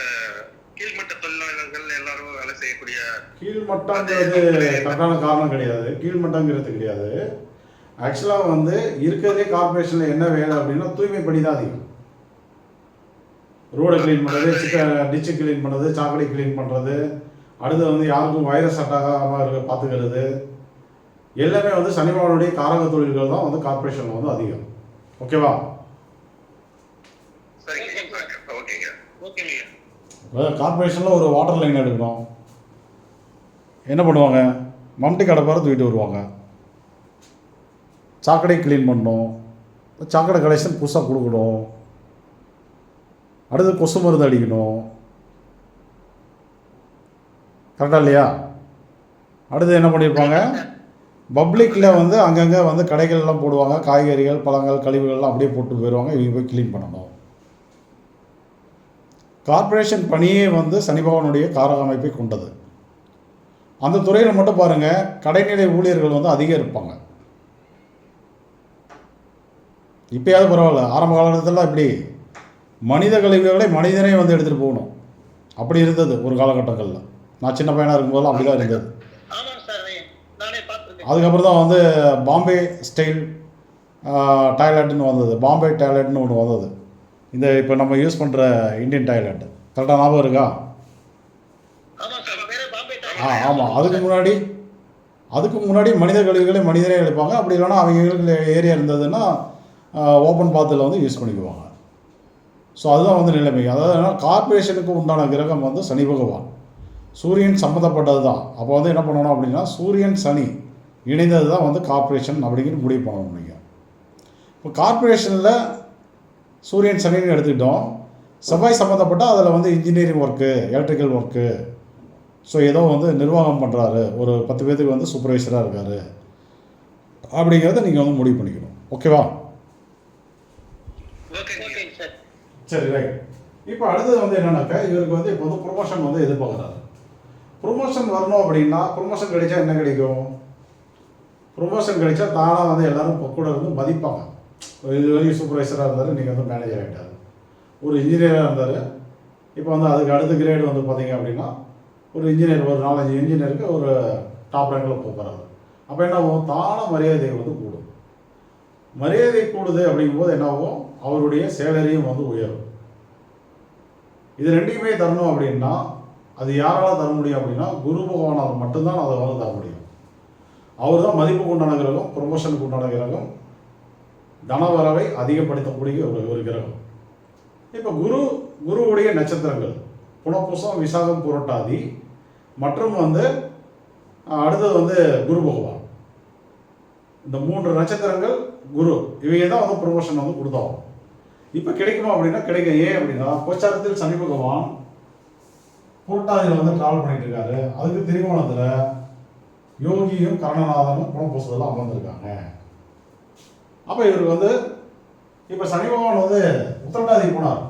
கீழ்மட்ட தொழிலாளர்கள் எல்லாரும் வேலை செய்யக்கூடிய கீழ்மட்டங்கிறது கரெக்டான காரணம் கிடையாது. கீழ்மட்டங்கிறது கிடையாது. ஆக்சுவலாக வந்து இருக்கிறதே கார்பரேஷனில் என்ன வேலை அப்படின்னா தூய்மை பணி தான் அதிகம். ரோடை க்ளீன் பண்ணுறது, டிச்சு க்ளீன் பண்ணுறது, சாக்கடை க்ளீன் பண்ணுறது, அடுத்து வந்து யாருக்கும் வைரஸ் அட்டாகாமல் இருக்க பார்த்துக்கிறது, எல்லாமே வந்து சனிபகவானுடைய காரக தொழில்கள் தான் வந்து கார்பரேஷனில் வந்து அதிகம். ஓகேவா? கார்பரேஷனில் ஒரு வாட்டர் லைன் எடுக்கணும், என்ன பண்ணுவாங்க? மம்டி கடப்பார தூக்கிட்டு வருவாங்க. சாக்கடை க்ளீன் பண்ணணும், சாக்கடை கலெக்ஷன் புதுசாக கொடுக்கணும், அடுத்து கொசு மருந்து அடிக்கணும். கரெக்டாக இல்லையா? அடுத்து என்ன பண்ணியிருப்பாங்க? பப்ளிக்கில் வந்து அங்கங்கே வந்து கடைகள்லாம் போடுவாங்க, காய்கறிகள், பழங்கள், கழிவுகள்லாம் அப்படியே போட்டு போயிடுவாங்க. இவங்க போய் க்ளீன் பண்ணணும். கார்பரேஷன் பணியே வந்து சனி பகவானுடைய காரக அமைப்பை கொண்டது. அந்த துறையில் மட்டும் பாருங்கள், கடைநிலை ஊழியர்கள் வந்து அதிகம் இருப்பாங்க. இப்போயாவது பரவாயில்ல, ஆரம்ப காலகட்டத்தில் இப்படி மனித கழிவுகளை மனிதனே வந்து எடுத்துகிட்டு போகணும், அப்படி இருந்தது ஒரு காலகட்டங்களில். நான் சின்ன பையனாக இருக்கும்போதெல்லாம் அப்படி தான் இருந்தது. அதுக்கப்புறம் தான் வந்து பாம்பே ஸ்டைல் டாய்லெட்னு வந்தது. பாம்பே டாய்லெட்னு ஒன்று வந்தது. இந்த இப்போ நம்ம யூஸ் பண்ணுற இந்தியன் டாய்லெட். கரெக்டாக ஞாபகம் இருக்கா? ஆமாம். அதுக்கு முன்னாடி மனித கழிவுகளை மனிதனே எடுப்பாங்க. அப்படி இல்லைன்னா அவங்களுக்கு ஏரியா இருந்ததுன்னா ஓப்பன் பாத்தில் வந்து யூஸ் பண்ணிக்குவாங்க. ஸோ அதுதான் வந்து நிலைமை. அதாவது கார்ப்பரேஷனுக்கு உண்டான கிரகம் வந்து சனி பகவான், சூரியன் சம்மந்தப்பட்டது தான். அப்போ வந்து என்ன பண்ணணும் அப்படின்னா, சூரியன் சனி இணைந்தது தான் வந்து கார்ப்பரேஷன் அப்படிங்கிற முடிவு பண்ணணும் நீங்கள். இப்போ கார்ப்பரேஷனில் சூரியன் சனின்னு எடுத்துக்கிட்டோம். செவ்வாய் சம்மந்தப்பட்டால் அதில் வந்து engineering work, electrical work, so ஏதோ வந்து நிர்வாகம் பண்ணுறாரு, ஒரு 10 பேருக்கு வந்து சூப்பர்வைசராக இருக்கார் அப்படிங்கிறத நீங்கள் வந்து முடிவு பண்ணிக்கணும். ஓகேவா? சரி, ரைட். இப்போ அடுத்தது வந்து என்னன்னாக்கா, இவருக்கு வந்து இப்போ வந்து ப்ரொமோஷன் வந்து எதிர்பார்க்குறாரு. ப்ரொமோஷன் வரணும் அப்படின்னா, ப்ரொமோஷன் கிடைச்சா என்ன கிடைக்கும்? ப்ரொமோஷன் கிடைச்சா தானாக வந்து எல்லோரும் கூட இருந்து மதிப்பாங்க. இது வரைக்கும் சூப்பர்வைசராக இருந்தார், நீங்கள் வந்து மேனேஜர் ஆகிட்டார். ஒரு இன்ஜினியராக இருந்தார், இப்போ வந்து அதுக்கு அடுத்த கிரேடு வந்து பார்த்தீங்க அப்படின்னா, ஒரு இன்ஜினியர், ஒரு 4-5 இன்ஜினியருக்கு ஒரு டாப் ரேங்கில் போகிறாரு. அப்போ என்ன ஆகும்? தானாக மரியாதை வந்து கூடும். மரியாதை கூடுது அப்படிங்கும்போது என்ன ஆகும்? அவருடைய சேலரியும் வந்து உயரும். இது ரெண்டையுமே தரணும் அப்படின்னா அது யாரால் தர முடியும் அப்படின்னா, குரு பகவானால் மட்டும்தான் அதை வந்து தர முடியும். அவர் தான் மதிப்புக்கு உண்டான கிரகம், ப்ரொமோஷனுக்கு உண்டான கிரகம், தனவரவை அதிகப்படுத்தக்கூடிய ஒரு கிரகம். இப்போ குருவுடைய நட்சத்திரங்கள் புனர்பூசம், விசாகம், புரட்டாதி மற்றும் வந்து அடுத்தது வந்து குரு பகவான். இந்த 3 நட்சத்திரங்கள் குரு, இவையே தான் வந்து ப்ரொமோஷன் வந்து கொடுத்தாகும். இப்போ கிடைக்குமா அப்படின்னா கிடைக்கும். ஏன் அப்படின்னா, கோச்சாரத்தில் சனி பகவான் புரட்டாதியில் வந்து ட்ராவல் பண்ணிட்டு இருக்காரு. அதுக்கு திரிகோணத்தில் யோகியும் கரணநாதனும் புனர்பூசத்தில் அமர்ந்திருக்காங்க. அப்போ இவருக்கு வந்து இப்போ சனி பகவான் வந்து உத்திரட்டாதி போனார்,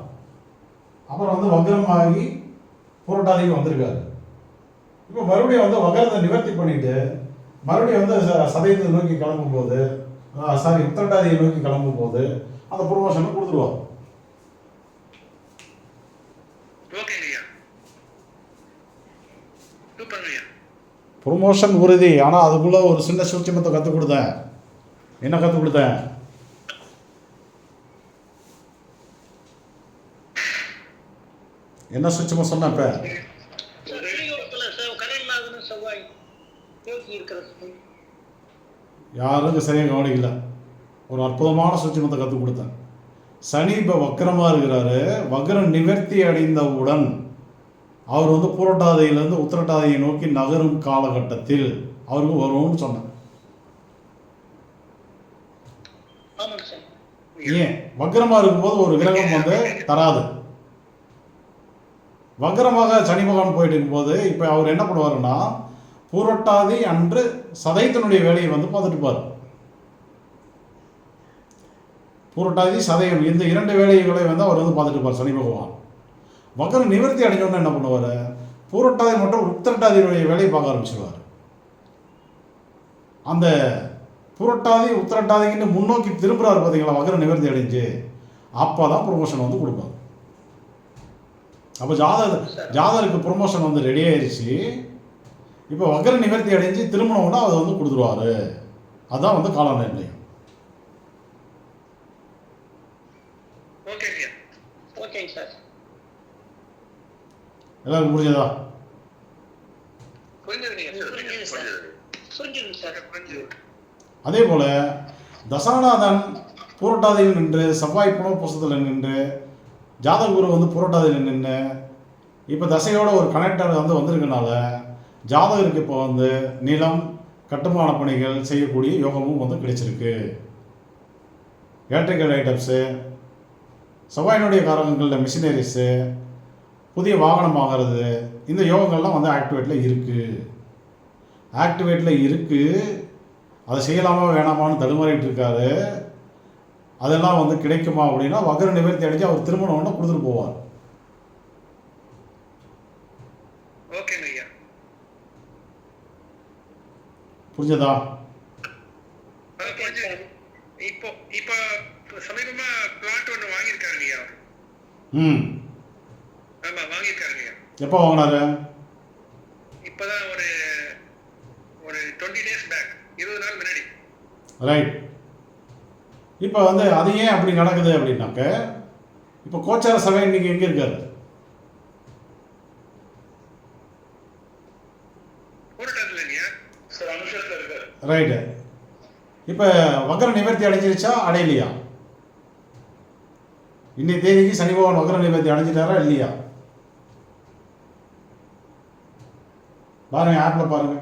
அப்புறம் வந்து வக்ரமாகி புரட்டாதிக்கு வந்திருக்காரு. இப்போ மறுபடியும் வந்து வக்ரத்தை நிவர்த்தி பண்ணிட்டு மறுபடியும் வந்து சதயத்தை நோக்கி கிளம்பும்போது, உத்திரட்டாதியை நோக்கி கிளம்பும்போது அந்த ப்ரொமோஷனை கொடுத்துருவார். ப்ரொமோஷன் உறுதி. ஆனால் அதுக்குள்ளே ஒரு சின்ன சூட்சமத்தை கற்றுக் கொடுத்தேன். என்ன கற்றுக் கொடுத்தேன்? என்ன சூட்சமாக சொன்னேன்? இப்போ யாரும் சரியாக கவனிக்கல. ஒரு அற்புதமான சூட்சமத்தை கற்றுக் கொடுத்தேன். சனி இப்போ வக்கரமாக இருக்கிறாரு. வக்ரம் நிவர்த்தி அடைந்தவுடன் அவர் வந்து புரட்டாதியிலேருந்து உத்திரட்டாதியை நோக்கி நகரும் காலகட்டத்தில் அவருக்கு வரும்னு சொன்னேன். ஏன் வக்ரமாக இருக்கும்போது ஒரு கிரகம் வந்து தராது. வக்ரமாக சனி பகவான் போயிட்டு இருக்கும்போது இப்போ அவர் என்ன பண்ணுவாருன்னா, புரட்டாதி அன்று சதயத்தினுடைய வேலையை வந்து பார்த்துட்டு இருப்பார். புரட்டாதி சதயம் இந்த 2 வேலைகளை வந்து அவர் வந்து பார்த்துட்டு இருப்பார் சனி பகவான். வக்ரம் நிவர்த்தி அடைஞ்சோன்னு என்ன பண்ணுவார்? புரட்டாதி மற்றும் உத்திரட்டாதியினுடைய வேலையை பார்க்க ஆரம்பிச்சிடுவார். அந்த புரட்டாதி உத்திரட்டாதின்னு முன்னோக்கி திரும்புகிறார் பார்த்தீங்களா, வக்ரம் நிவர்த்தி அடைஞ்சு, அப்போ தான் ப்ரொமோஷன் வந்து கொடுப்பார். அப்போ ஜாதகருக்கு ப்ரொமோஷன் வந்து ரெடி ஆயிடுச்சு. இப்போ வக்ர நிவர்த்தி அடைஞ்சு திருமணம்னா அதை வந்து கொடுத்துருவாரு. அதுதான் வந்து கால நிர்ணயம். எல்லாருக்கும் புரிஞ்சதா? அதே போல தசாநாதன் பூரட்டாதியில் நின்று, செவ்வாய் புனர்பூசத்தில் நின்று, ஜாதக குரு வந்து புரட்டாதியில் நின்று, இப்போ தசையோட ஒரு கனெக்டர் வந்து வந்திருக்கனால ஜாதகருக்கு இப்போ வந்து நிலம், கட்டுமான பணிகள் செய்யக்கூடிய யோகமும் வந்து கிடைச்சிருக்கு. எலக்ட்ரிக்கல் ஐட்டம்ஸு, செவ்வாயினுடைய காரகங்களில் மிஷினரிஸு, புதிய வாகனம் வாங்கிறது, இந்த யோகங்கள்லாம் வந்து ஆக்டிவேட்டில் இருக்குது. அதை செய்யலாமா வேணாமான்னு தடுமாறிட்டு இருக்காரு. அதெல்லாம் வந்து கிடைக்குமா அப்படின்னா, வக்ர நிவர்த்தி அடைஞ்சு அவர் திருமணம் ஒன்று கொடுத்துட்டு போவார். புரிஞ்சதா? இப்போ சமீபமா பிளாட் ஒன்று வாங்கியிருக்காரு இல்லையா? ஆமா, வாங்கியிருக்காரு இல்லையா? எப்போ வாங்கினாரு? இப்போதான் ஒரு 20 days பேக், 20 நாள் முன்னாடி. ரைட். இப்போ வந்து அது ஏன் அப்படி நடக்குது அப்படின்னாக்க, இப்போ கோச்சார சபை இன்னைக்கு எங்கே இருக்காரு? ரைட்டு. இப்போ வக்ர நிவர்த்தி அடைஞ்சிருச்சா அடையலையா? இன்னைய தேதிக்கு சனி பகவான் வக்ர நிவர்த்தி அடைஞ்சிட்டாரா இல்லையா? பாருங்க, ஆப்ல பாருங்க.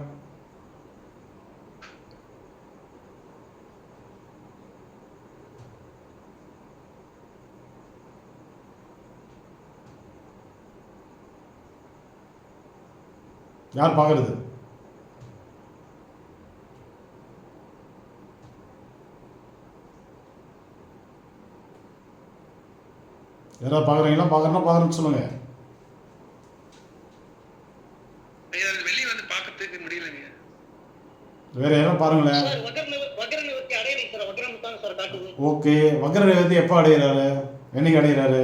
யார் பார்க்கறது? யாராவது பார்க்குறீங்களா? பார்க்குறேன்னா பார்க்குறேன்னு சொல்லுங்க. ஐயா, அது வெளியே வந்து பார்க்கறதுக்கு முடியலங்க. வேற யாராவது பாருங்களேன். சார் வக்ர நிவர்த்தி அடையலைங்க சார். வக்ரம் தாங்க சார் காட்டுது. ஓகே, வக்ர நிவர்த்தி எப்போ அடைகிறாரு? என்னைக்கு அடைகிறாரு?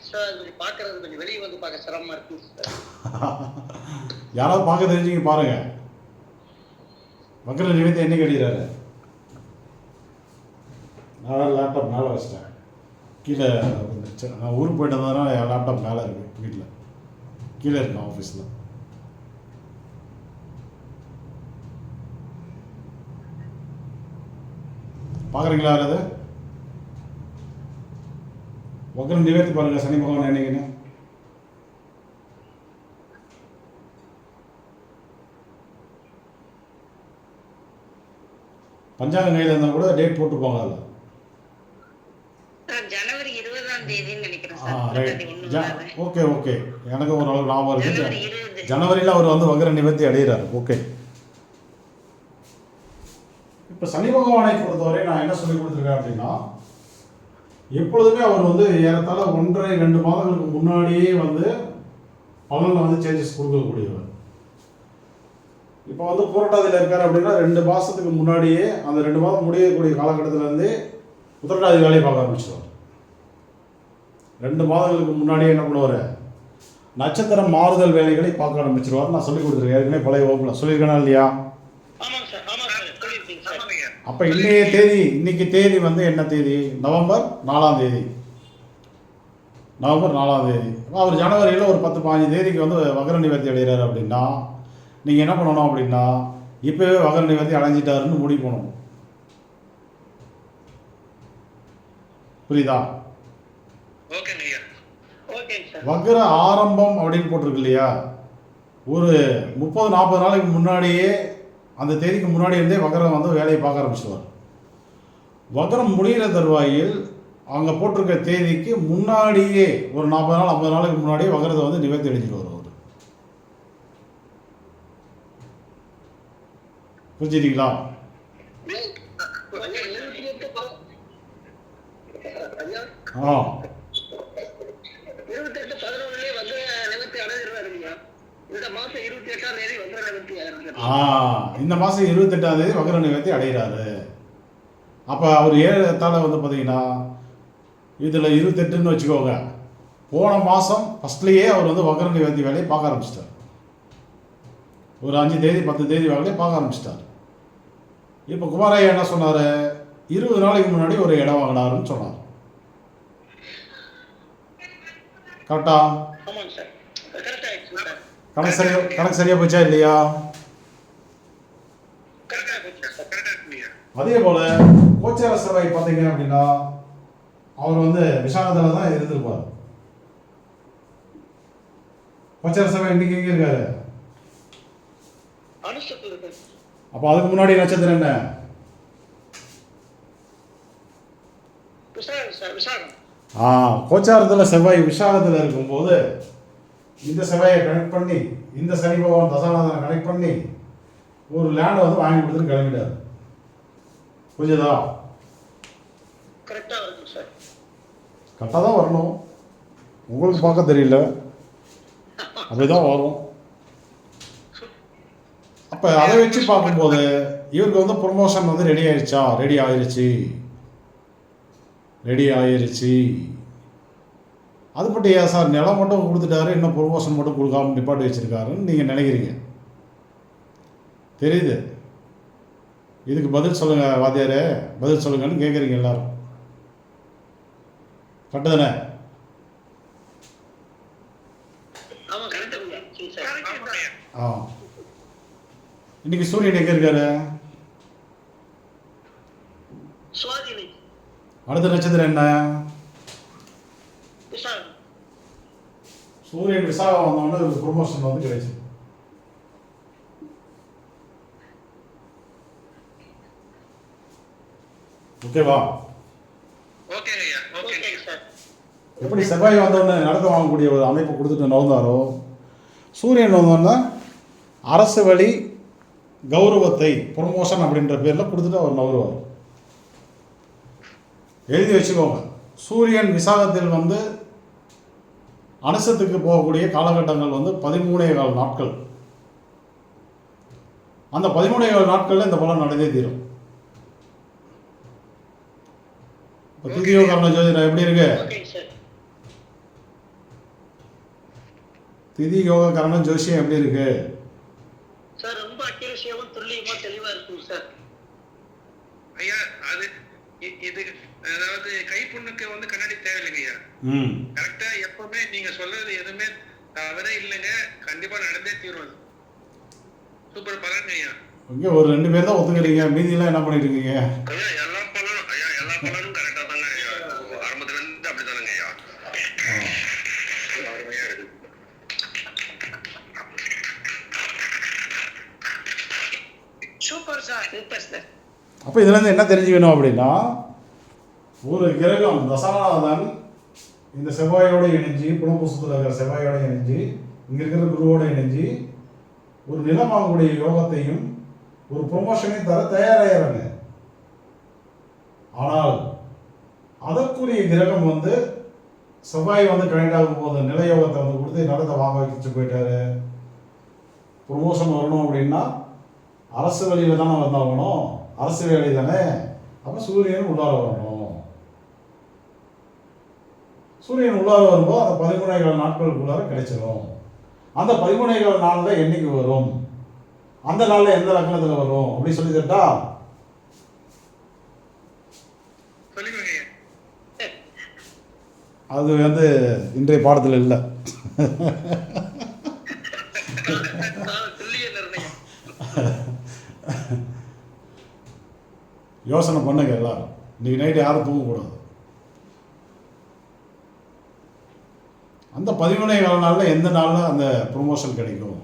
சார் இது பார்க்கறது கொஞ்சம் வெளியே வந்து பார்க்க சிரமமா இருக்கு சார். யாராவது பார்க்க தெரிஞ்சுங்க பாருங்க. வக்ர நிவர்த்தி என்னைக்கு அடைகிறாரு? நான் லேப்டாப் மேலே வச்சிட்டேன். கீழே நான் ஊருக்கு போயிட்டு வந்ததுனால என் லேப்டாப் மேலே இருக்குது, வீட்டில் கீழே இருக்கேன் ஆஃபீஸில். பார்க்குறீங்களா? அது வக்ர நிவர்த்தி பாருங்க, சனி பகவான் என்னைக்குன்னு. பஞ்சாங்கம் கையில் இருந்தால் கூட டேட் போட்டு போங்க அதில். ஜனவரி 20ஆம் தேதின்னு நினைக்கிறேன் ஆ சார். ரைட். ஓகே ஓகே, எனக்கு ஓரளவு ஞாபகம் இருக்குது. ஜனவரி 20. ஜனவரியில் அவர் வந்து வக்ர நிவர்த்தி அடைகிறாரு. ஓகே, இப்போ சனி பகவானை பொறுத்தவரை நான் என்ன சொல்லி கொடுத்துருக்கேன் அப்படின்னா, எப்பொழுதுமே அவர் வந்து ஏறத்தாழ 1.5-2 மாதங்களுக்கு முன்னாடியே வந்து பலனில் வந்து சேஞ்சஸ் கொடுக்கக்கூடியவர். இப்போ வந்து புரட்டாதியில் இருக்கார் அப்படின்னா 2 மாதத்துக்கு முன்னாடியே, அந்த 2 மாதம் முடியக்கூடிய காலகட்டத்திலேருந்து உத்திரட்டாதி வேலையை பார்க்க ஆரம்பிச்சிடுவார். 2 மாதங்களுக்கு முன்னாடியே என்ன பண்ணுவார்? நட்சத்திரம் மாறுதல் வேலைகளை பார்க்க ஆரம்பிச்சிருவார். நான் சொல்லிக் கொடுத்துருக்கேன் ஏற்கனவே, பழைய வகுப்பில் சொல்லியிருக்கேனா இல்லையா? ஆமாங்க சார், ஆமாங்க சார், சொல்லியிருக்கீங்க சார். ஆமாங்க. அப்போ இன்னைக்கு தேதி வந்து என்ன தேதி? நவம்பர் 4ஆம் தேதி. நவம்பர் 4ஆம் தேதி. அவர் ஜனவரியில் ஒரு 10-15 தேதிக்கு வந்து வக்ர நிவர்த்தி அடைகிறாரு அப்படின்னா, நீங்கள் என்ன பண்ணணும் அப்படின்னா, இப்போவே வக்ர நிவர்த்தி அடைஞ்சிட்டாருன்னு முடிவு பண்ணணும். புரியுதா? ஓகேங்க ஐயா. ஓகேங்க சார். வக்ர ஆரம்பம் அப்படின்னு போட்டிருக்கு இல்லையா? ஒரு 30-40 நாளைக்கு முன்னாடியே, அந்த தேதிக்கு முன்னாடி இருந்தே வக்ரம் வந்து வேலையை பார்க்க ஆரம்பிச்சிடுவார். வக்ரம் முடிகிற தருவாயில் அங்கே போட்டிருக்க தேதிக்கு முன்னாடியே ஒரு 40 நாள் 50 நாளைக்கு முன்னாடியே வக்ரத்தை வந்து நிவர்த்தி அடைஞ்சிடுவார் அவர். புரிஞ்சுட்டீங்களா? ஆ 28/11 வந்து நிவர்த்தி அடைஞ்சிருவாருங்க. இந்த மாசம் 28ஆம் தேதி வக்ர நிவர்த்தி அடைஞ்சிருவாரு. இந்த மாதம் 28ஆம் தேதி வக்ர நிவர்த்தி அடைகிறாரு. அப்போ அவர் ஏறத்தாழ வந்து பார்த்தீங்கன்னா, இதில் 28ன்னு வச்சுக்கோங்க. போன மாதம் ஃபஸ்ட்லேயே அவர் வந்து வக்ர நிவர்த்தி வேலையை பார்க்க ஆரம்பிச்சிட்டார். ஒரு 5 தேதி 10 தேதி வேலையை பார்க்க ஆரம்பிச்சிட்டார். இப்போ குமாரையா என்ன சொன்னார்? 20 நாளைக்கு முன்னாடி ஒரு இடம் வாங்கினாருன்னு சொன்னார். கரெக்டா? ஆமாங்க சார், கரெக்ட் ஆயிடுச்சு சார். கணக்கு சரியா போச்சா இல்லையா? கரெக்டா போச்சு சார். கரெக்டா இருக்குங்க ஐயா. அதே போல் கோச்சார செவ்வாய் பார்த்தீங்க அப்படின்னா, அவர் வந்து விசாகத்தில் தான் இருந்திருப்பார். கோச்சார செவ்வாய் இன்னைக்கு எங்கே இருக்காரு? அனுஷத்துல இருக்கு. அப்போ அதுக்கு முன்னாடி நட்சத்திரம் என்ன? விசாகம் சார், விசாகம். கோச்சாரத்தில் செவ்வாய் விசாகத்தில் இருக்கும்போது இந்த செவ்வாயை கனெக்ட் பண்ணி, இந்த சனி பகவான் தசாநாதனை கனெக்ட் பண்ணி ஒரு லேண்டை வந்து வாங்கி கொடுத்துட்டு கிளம்பிட்டார். புரிஞ்சுதா? கரெக்டா இருக்கு சார். கரெக்டாக தான் வரணும், உங்களுக்கு பார்க்க தெரியல, அப்படிதான் வரும். அப்போ அதை வச்சு பார்க்கும்போது இவருக்கு வந்து ப்ரொமோஷன் வந்து ரெடி ஆயிருச்சு. அது மட்டும் ஏன் சார் நிலம் மட்டும் கொடுத்துட்டாரு, இன்னும் ப்ரொமோஷன் மட்டும் கொடுக்காம நிப்பாட்டி வச்சுருக்காருன்னு நீங்கள் நினைக்கிறீங்க? தெரியுது. இதுக்கு பதில் சொல்லுங்கள் வாத்தியாரே, பதில் சொல்லுங்கன்னு கேட்குறீங்க எல்லாரும். கரெக்டு தானே? ஆமா கரெக்டா சார். ஆமாங்க ஐயா. இன்னைக்கு சூரியன் எங்கே இருக்காரு? சுவாதினி அடுத்த நட்சத்திரம் என்ன? விசாகம். சூரியன் விசாகம் வந்தோடனே ஒரு ப்ரொமோஷன் வந்து கிடைச்சு. ஓகேவா? ஓகேங்க ஐயா, ஓகே ஓகே சார். எப்படி செவ்வாய் வந்தோடனே நடத்த வாங்கக்கூடிய ஒரு அமைப்பு கொடுத்துட்டு நகர்ந்தாரோ, சூரியன் வந்தோடனே அரசு வழி கௌரவத்தை ப்ரொமோஷன் அப்படின்ற பேரில் கொடுத்துட்டு அவர் நகருவார். எழுதி வச்சுக்கோங்க. சூரியன் விசாகத்தில் வந்து அனுசத்துக்கு போகக்கூடிய காலகட்டங்கள் வந்து 13.25 நாட்கள். அந்த 13.25 நாட்களில் இந்த பலன் நடந்தே தீரும். இப்போ திதியோ கர்ண ஜோதிடம் எப்படி இருக்கு? Okay sir. திதி யோக கரணம் ஜோசியம் எப்படி இருக்கு? சார் ரொம்ப அக்யூரேசியாவும் துல்லியமா தெளிவா இருக்கும் சார். ஐயா. அது இது அதாவது கைப்புண்ணுக்கு வந்து கண்ணாடி தேவையில்லைங்க ஐயா. கரெக்டா எப்பவுமே நீங்க சொல்றது எதுவுமே தவறே இல்லைங்க. கண்டிப்பா நடந்தே தீரும். சூப்பர் பலன் ஐயா. இங்கே ஒரு 2 பேர் தான் ஒத்துக்கிறீங்க, மீதியெல்லாம் என்ன பண்ணிட்டு இருக்கீங்க? ஐயா எல்லா பலனும் கரெக்டா தாங்க ஐயா. ஆரம்பத்துல இருந்து அப்படிதானுங்க ஐயா. அருமையா இருக்கு. Super sir. Super sir. அப்போ இதுலேருந்து என்ன தெரிஞ்சுக்கணும் அப்படின்னா, ஒரு கிரகம் தசாநாதன் இந்த செவ்வாயோடு இணைஞ்சு, புனபூசத்தில் இருக்கிற செவ்வாயோடு இணைஞ்சு, இங்கே இருக்கிற குருவோடு இணைஞ்சு ஒரு நிலம் வாங்கக்கூடிய யோகத்தையும் ஒரு ப்ரொமோஷனையும் தர தயாராகிறாங்க. ஆனால் அதற்குரிய கிரகம் வந்து செவ்வாய் வந்து கனெக்ட் ஆகும்போது நில யோகத்தை வந்து கொடுத்து நிலத்தை வாங்க வச்சு போயிட்டாரு. ப்ரொமோஷன் வரணும் அப்படின்னா அரசு வழியில் தானே வந்தாகணும், அரசு வேலை தானே. அப்போ சூரியன் உள்ளார வரணும். சூரியன் உள்ளார வரும்போது அந்த 13.25 நாட்களுக்குள்ளார கிடைச்சிடும். அந்த 13.25 நாளில் என்னைக்கு வரும், அந்த நாளில் எந்த லக்னத்தில் வரும் அப்படின்னு சொல்லி கேட்டா சொல்லிக்கோங்க ஐயா. அது வந்து இன்றைய பாடத்தில் இல்லை. துல்லிய நிர்ணயம். யோசனை பண்ணுங்க எல்லாரும். இன்னைக்கு நைட்டு யாரும் தூங்கக்கூடாது. அந்த 13.25 நாளில் எந்த நாளில் அந்த ப்ரொமோஷன் கிடைக்கும்,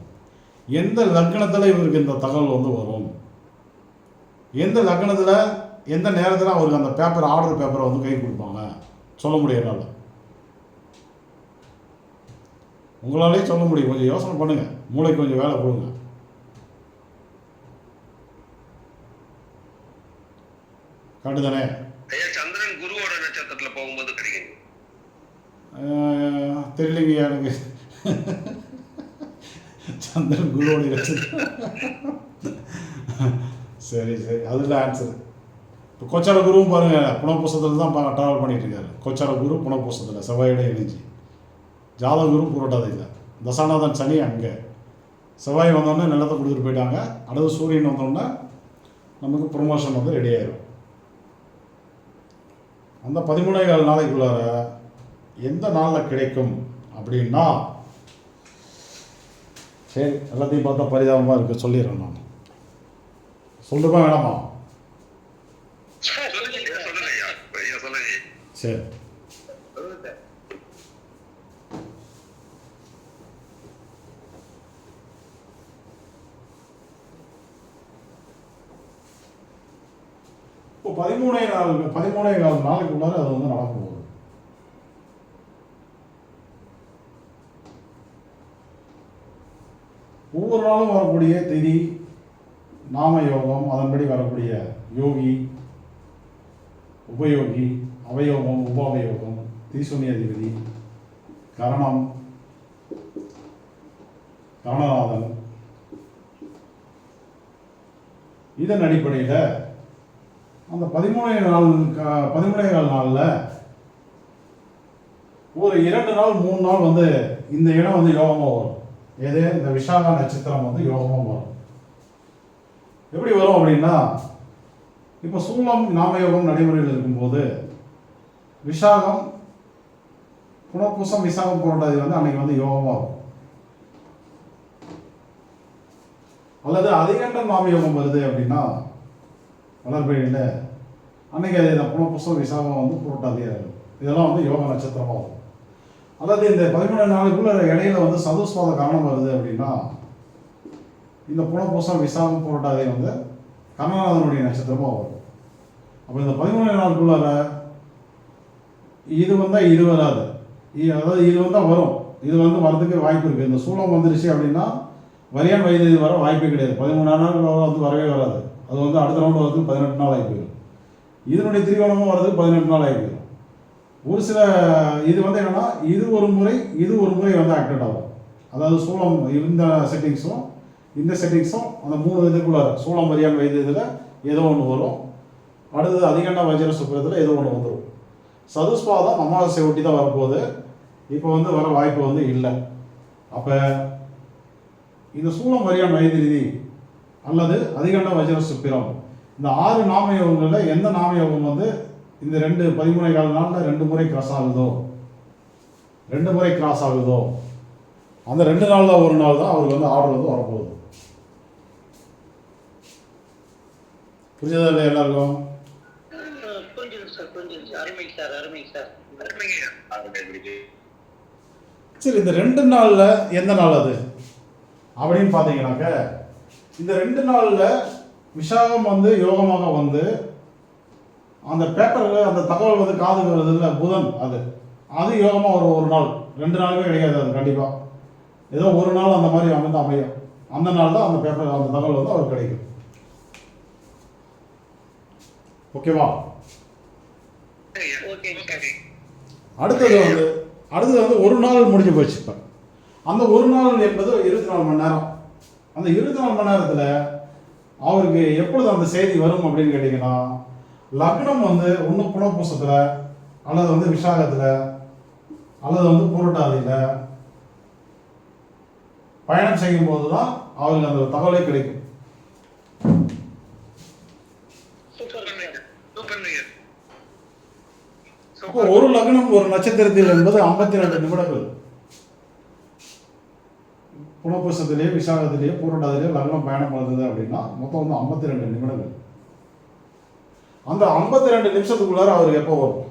எந்த லக்னத்தில் இவருக்கு இந்த தகவல் வந்து வரும், எந்த லக்னத்தில் எந்த நேரத்தில் அவருக்கு அந்த பேப்பர் ஆர்டர் பேப்பரை வந்து கை கொடுப்பாங்க சொல்ல முடியறனால. உங்களாலே சொல்ல முடியும். கொஞ்சம் யோசனை பண்ணுங்க, மூளைக்கு கொஞ்சம் வேலை கொடுங்க. கரெக்டு தானே? ஐயா சந்திரன் குருவோட நட்சத்திரத்துல போகும்போது கிடைக்கும். தெரியலைங்க எனக்கு. சந்திரன் குருவோட நட்சத்திரம். சரி சரி, அதில் ஆன்சரு. இப்போ கொச்சார குருவும் பாருங்கள், புனப்பூசத்தில் தான் ட்ராவல் பண்ணிகிட்டு இருக்காரு. கொச்சார குரு புனப்பூசத்தில் செவ்வாயோட இணைஞ்சி, ஜாதக குரு புரோட்டாதியில், தசாநாதன் சனி அங்கே. செவ்வாய் வந்தோடனே நிலத்தை கொடுத்துட்டு போயிட்டாங்க. அடுத்து சூரியன் வந்தோடனே நமக்கு ப்ரொமோஷன் வந்து ரெடி ஆயிடும். அந்த 13.25 நாளைக்குள்ளார எந்த நாளில் கிடைக்கும் அப்படின்னா, சரி எல்லாத்தையும் பார்த்தா பரிதாபமாக இருக்குது, சொல்லிடுறேன் நான். சொல்லுமா வேணாமா? சொல்லுங்க ஐயா. ஐயா சொல்லுங்க. சரி. இப்போ 13.25 நாளைக்குள்ளார அது வந்து நடக்க போகுது. ஒவ்வொரு நாளும் வரக்கூடிய திதி, நாம யோகம், அதன்படி வரக்கூடிய யோகி, உபயோகி, அவயோகம், உபாவயோகம், தீசுனி அதிபதி, கரணம், கரணநாதன், இதன் அடிப்படையில் அந்த 13.25 நாளில் ஒரு 2 நாள் 3 நாள் வந்து இந்த இடம் வந்து யோகமாக வரும். எது? இந்த விஷாக நட்சத்திரம் வந்து யோகமாக வரும். எப்படி வரும் அப்படின்னா, இப்போ சூலம் நாமயோகம் நடைமுறையில் இருக்கும்போது விஷாகம், புனப்பூசம், விசாகம் போன்றது வந்து அன்னைக்கு வந்து யோகமாக இருக்கும். அல்லது அதிகண்ட நாமயோகம் வருது அப்படின்னா வளர்பிறையில் அன்னைக்கு அது இந்த புனப்புசம் விசாகம் வந்து புரட்டாதியாக இருக்கும். இதெல்லாம் வந்து யோக நட்சத்திரமாக வரும். அல்லது இந்த 13 நாளுக்குள்ள இடையில வந்து சதுஸ்பாத காரணம் வருது அப்படின்னா இந்த புனப்பூசம் விசாகம் புரட்டாதி வந்து கர்ணநாதனுடைய நட்சத்திரமாக வரும். அப்போ இந்த 13 நாளுக்குள்ளார இது வந்தால் இது வராது, அதாவது இது வந்தால் வரும், இது வந்து வரதுக்கு வாய்ப்பு இருக்குது. இந்த சூலம் வந்துருச்சு அப்படின்னா வரியான் வயது இது வர வாய்ப்பே கிடையாது. 13 நாள் வந்து வரவே வராது. அது வந்து அடுத்த ரவுண்டு வரதுக்கு 18 நாள் ஆகி போயிடும். இதனுடைய திரிகோணமும் வரதுக்கு 18 நாள் ஆகி போயிடும். ஒரு சில இது வந்து என்னென்னா இது ஒரு முறை வந்து ஆக்டிவேட் ஆகும். அதாவது சூலம் இந்த செட்டிங்ஸும் இந்த செட்டிங்ஸும் அந்த 3 இதுக்குள்ளார சூலம் வரியான் வயது இதில் ஏதோ ஒன்று வரும். அடுத்தது அதிகண்ட வஜ்ர சுக்கிரத்தில் ஏதோ ஒன்று வந்துடும். சதுஸ்பாதம் அமாவாசை ஒட்டி தான் வரப்போகுது. இப்போ வந்து வர வாய்ப்பு வந்து இல்லை. அப்போ இந்த சூலம் வரியான் வயது ரீதி அல்லது அதிகண்ட வஜ்ர சுக்கிரம் இந்த 6 நாமயோகங்களில் எந்த நாமயோகம் வந்து இந்த 13 நாளில் 2 முறை கிராஸ் ஆகுதோ அந்த 2 நாளில் ஒரு நாள் தான் அவருக்கு வந்து ஆர்டர் வந்து வரப்போகுது. புரிஞ்சதா இல்லை எல்லாருக்கும்? புரிஞ்சுது சார், புரிஞ்சுது. அருமை சார், அருமை சார். சரி, இந்த 2 நாளில் எந்த நாள் அது அப்படின்னு பார்த்தீங்கன்னாக்க இந்த 2 நாளில் விசாகம் வந்து யோகமாக வந்து அந்த பேப்பரில் அந்த தகவல் வந்து காதுக்கு வருது இல்லை புதன், அது யோகமாக ஒரு நாள் 2 நாளுமே கிடைக்காது. அது கண்டிப்பாக ஏதோ ஒரு நாள் அந்த மாதிரி அமையும். அந்த நாள் தான் அந்த பேப்பர் அந்த தகவல் வந்து அவருக்கு கிடைக்கும். ஓகேவா? அடுத்தது வந்து ஒரு நாள் முடிஞ்சு போச்சு. இப்போ அந்த ஒரு நாள் என்பது 24 மணி நேரம். அந்த 24 மணி நேரத்தில் அவருக்கு எப்பொழுது அந்த செய்தி வரும் அப்படின்னு கேட்டிங்கன்னா லக்னம் வந்து ஒன்று புனப்பூசத்தில் அல்லது வந்து விசாகத்தில் அல்லது வந்து புரட்டாதியில் பயணம் செய்யும் போது தான் அவருக்கு அந்த தகவலே கிடைக்கும். அப்போ ஒரு லக்னம் ஒரு நட்சத்திரத்தில் என்பது 52 நிமிடங்கள். புனப்பூசத்திலேயே விசாகத்திலேயே பூரட்டாதிலேயே லக்னம் பயணம் பண்ணுது அப்படின்னா மொத்தம் வந்து 52 நிமிடங்கள். அந்த 52 நிமிஷத்துக்குள்ளார அவர் எப்போ வரும்?